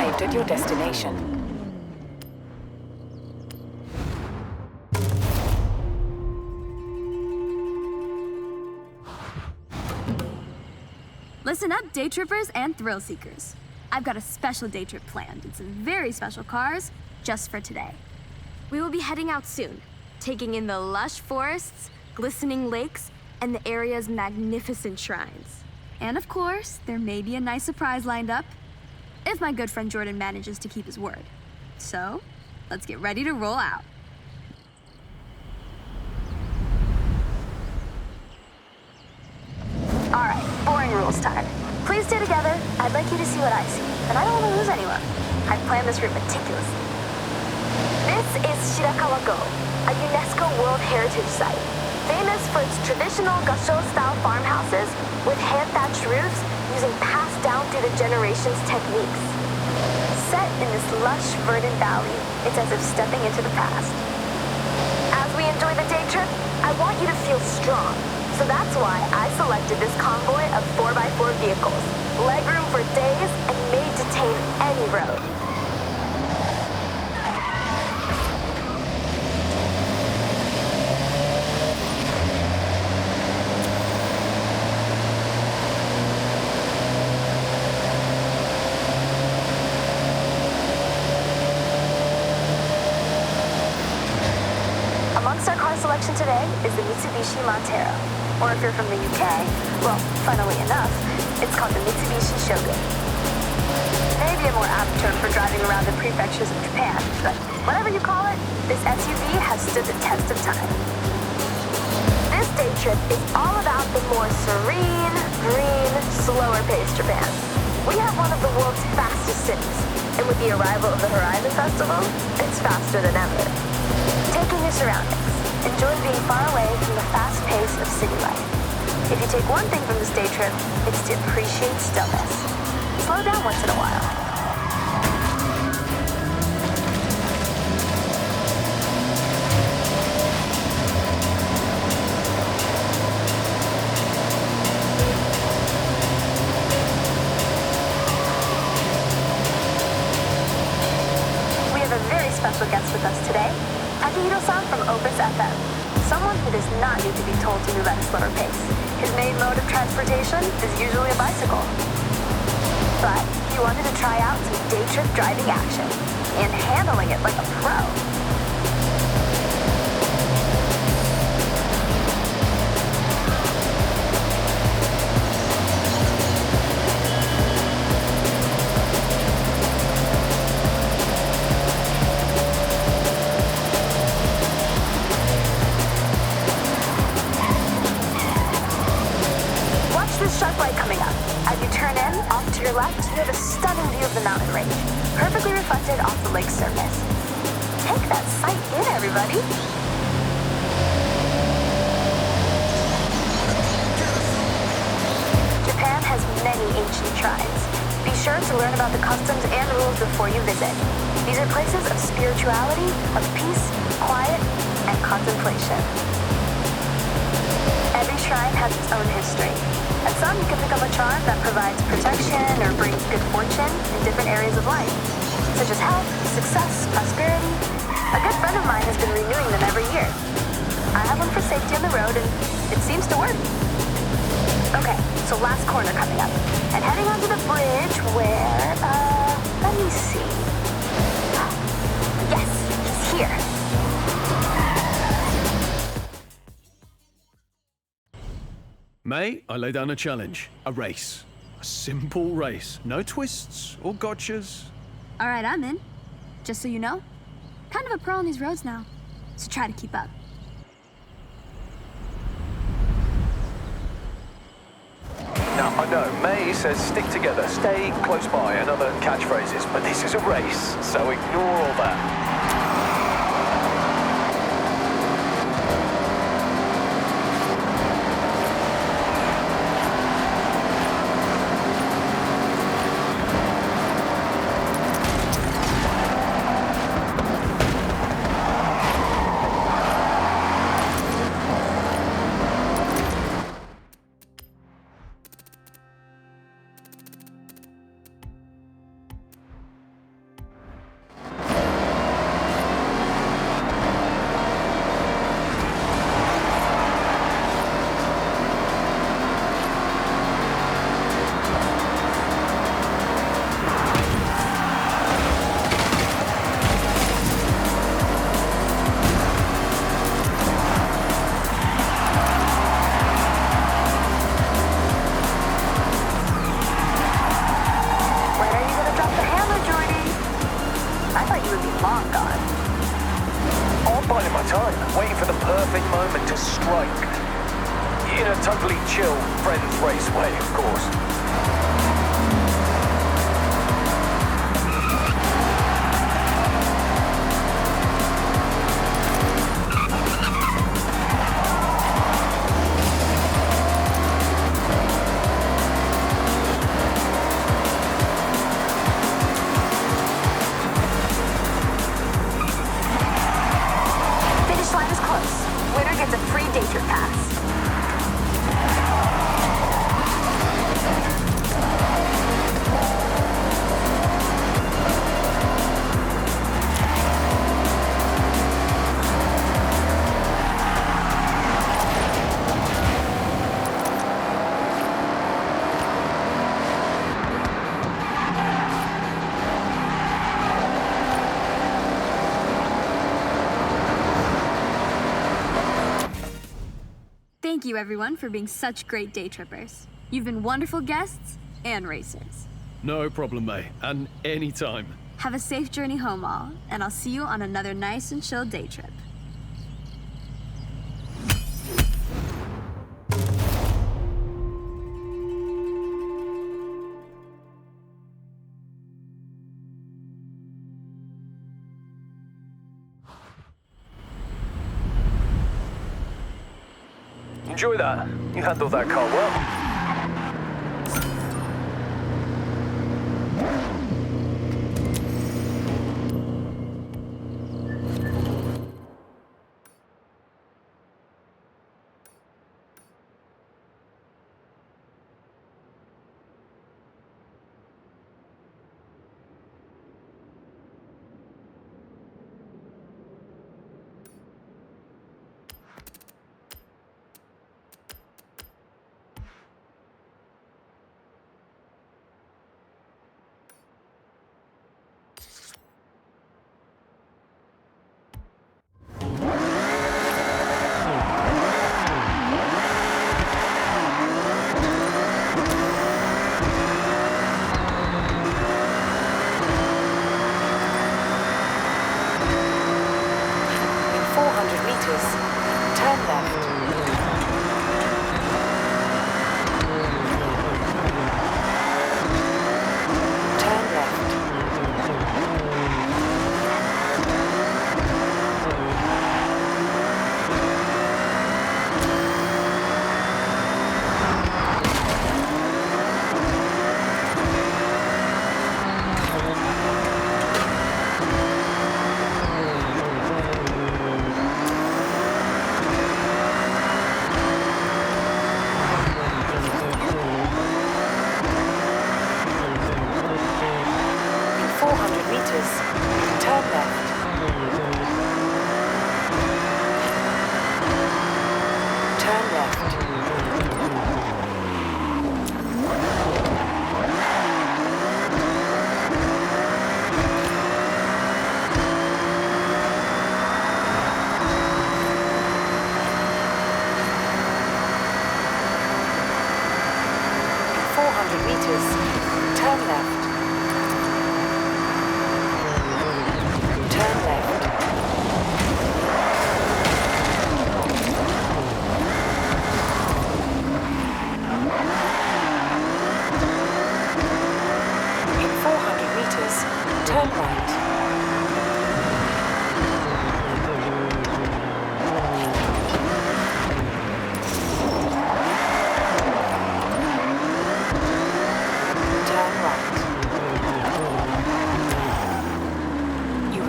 arrived at your destination. Listen up, day trippers and thrill seekers. I've got a special day trip planned in some very special cars just for today. We will be heading out soon, taking in the lush forests, glistening lakes, and the area's magnificent shrines. And of course, there may be a nice surprise lined up, if my good friend Jordan manages to keep his word. So, let's get ready to roll out. All right, boring rules time. Please stay together. I'd like you to see what I see, and I don't want to lose anyone. I've planned this route meticulously. This is Shirakawa-go, a UNESCO World Heritage Site, famous for its traditional Gasho-style farmhouses with hand-thatched roofs using passed down through the generations techniques. Set in this lush, verdant valley, it's as if stepping into the past. As we enjoy the day trip, I want you to feel strong. So that's why I selected this convoy of 4x4 vehicles, legroom for days and made to tame any road. Amongst our car selection today is the Mitsubishi Montero. Or if you're from the UK, well, funnily enough, it's called the Mitsubishi Shogun. Maybe a more apt term for driving around the prefectures of Japan, but whatever you call it, this SUV has stood the test of time. This day trip is all about the more serene, green, slower-paced Japan. We have one of the world's fastest cities, and with the arrival of the Horizon Festival, it's faster than ever. Take in your surroundings. Enjoy being far away from the fast pace of city life. If you take one thing from this day trip, it's to appreciate stillness. Slow down once in a while. We have a very special guest with us today. Takehiro-san from Opus FM, someone who does not need to be told to move at a slower pace. His main mode of transportation is usually a bicycle. But he wanted to try out some day trip driving action and handling it like a pro. Sharp light coming up. As you turn in, off to your left, you have a stunning view of the mountain range, perfectly reflected off the lake's surface. Take that sight in, everybody. Japan has many ancient shrines. Be sure to learn about the customs and rules before you visit. These are places of spirituality, of peace, quiet, and contemplation. Every shrine has its own history. At some, you can pick up a charm that provides protection or brings good fortune in different areas of life, such as health, success, prosperity. A good friend of mine has been renewing them every year. I have one for safety on the road, and it seems to work. Okay, so last corner coming up, and heading onto the bridge where, let me see. Yes, he's here. May, I lay down a challenge. A race. A simple race. No twists or gotchas. All right, I'm in. Just so you know, kind of a pro on these roads now, so try to keep up. Now, I know May says stick together, stay close by, and other catchphrases, but this is a race, so ignore all that. long gone. I'm biding my time, waiting for the perfect moment to strike. In a totally chill, friends race way, of course. Finish line is close. Winner gets a free day trip pass. Thank you, everyone, for being such great day trippers. You've been wonderful guests and racers. No problem, May. And anytime. Have a safe journey home, all, and I'll see you on another nice and chill day trip. Enjoy that. You handled that car well.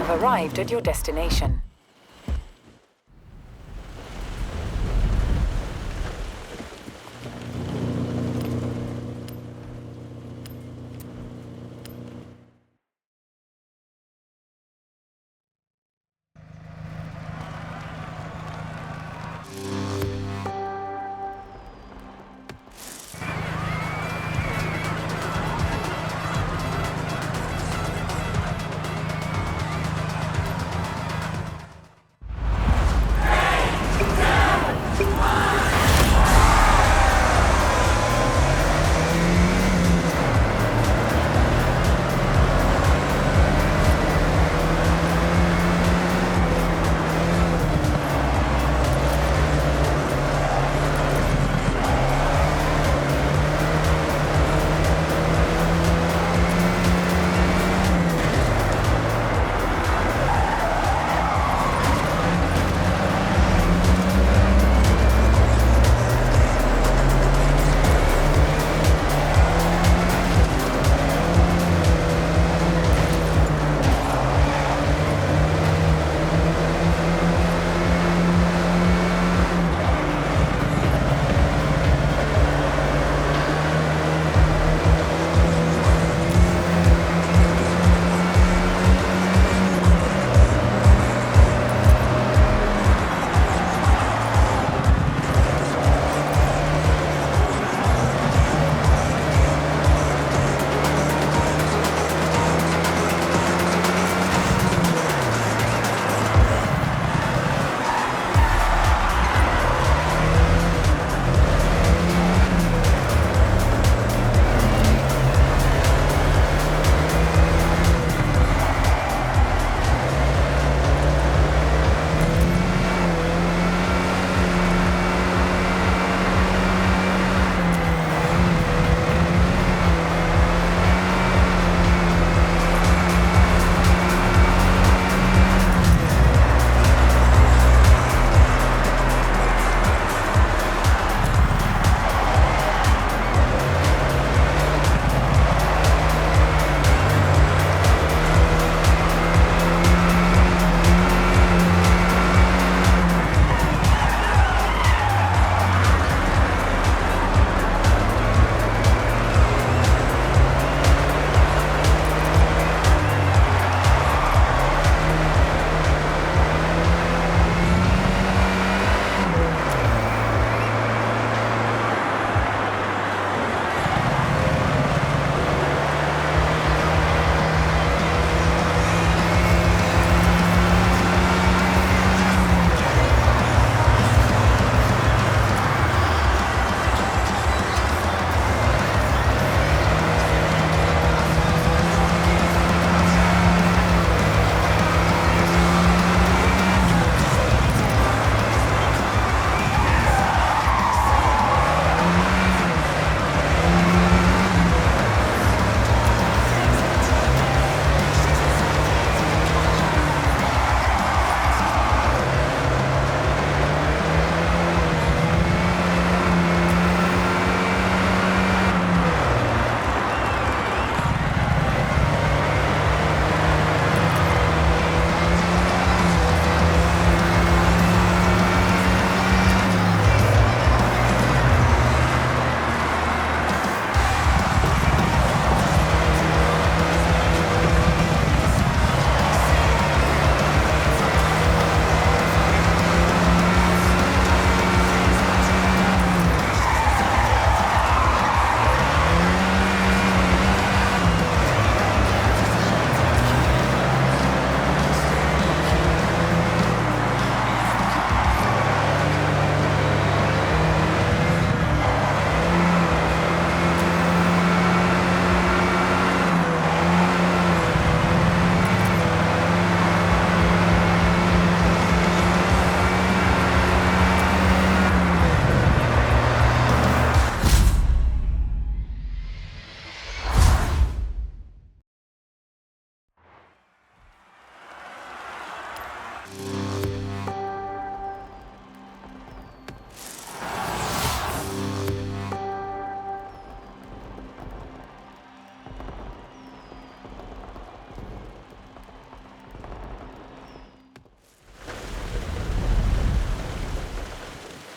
Arrived at your destination.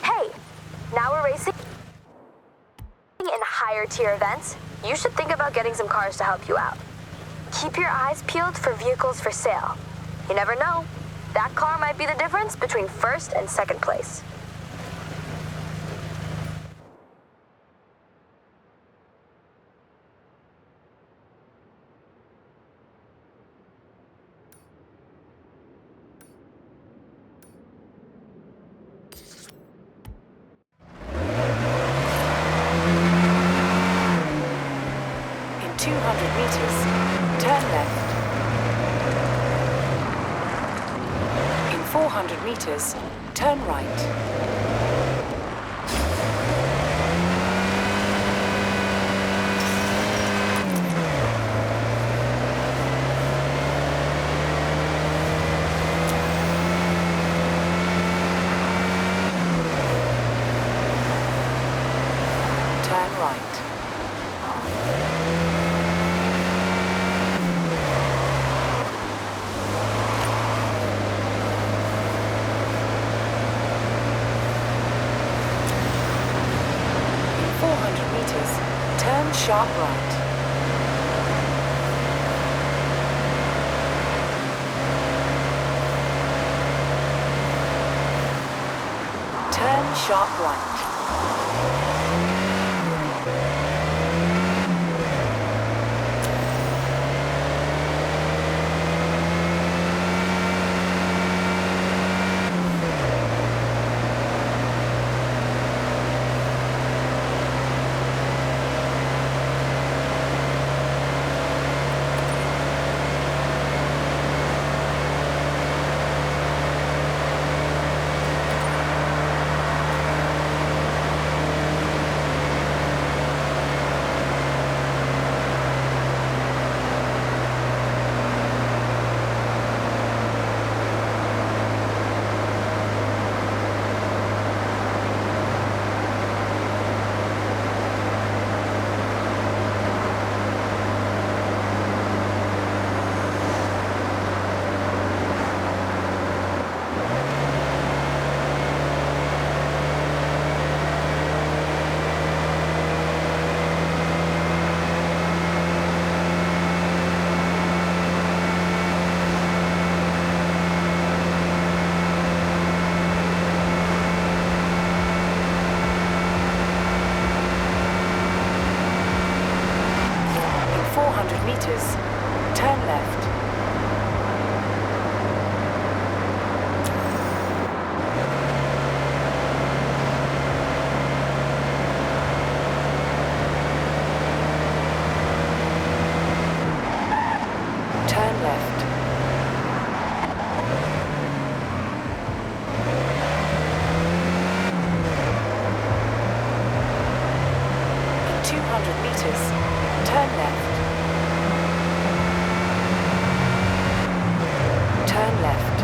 Hey, now we're racing in higher tier events. You should think about getting some cars to help you out. Keep your eyes peeled for vehicles for sale. You never know. That car might be the difference between first and second place. In 200 meters, turn left. In 400 meters, turn right. Turn right. In 400 meters, turn sharp right. Turn sharp right. In 400 meters, turn left. Turn left. In 200 meters, turn left. Turn left.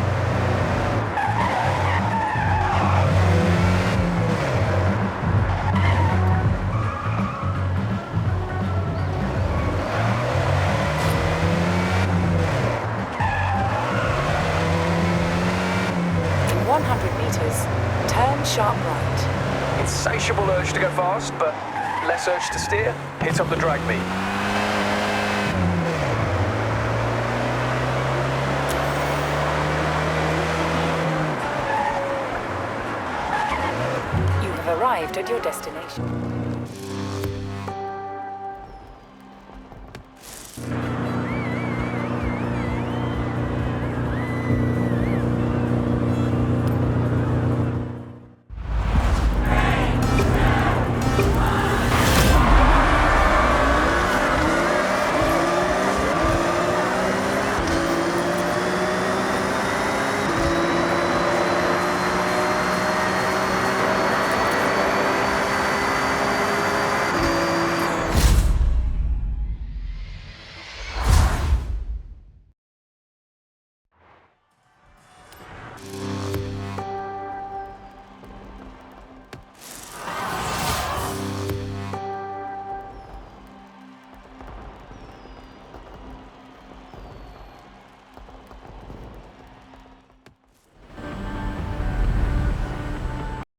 In 100 meters, turn sharp right. Insatiable urge to go fast, but less urge to steer. Hit up the drag beat. You have arrived at your destination.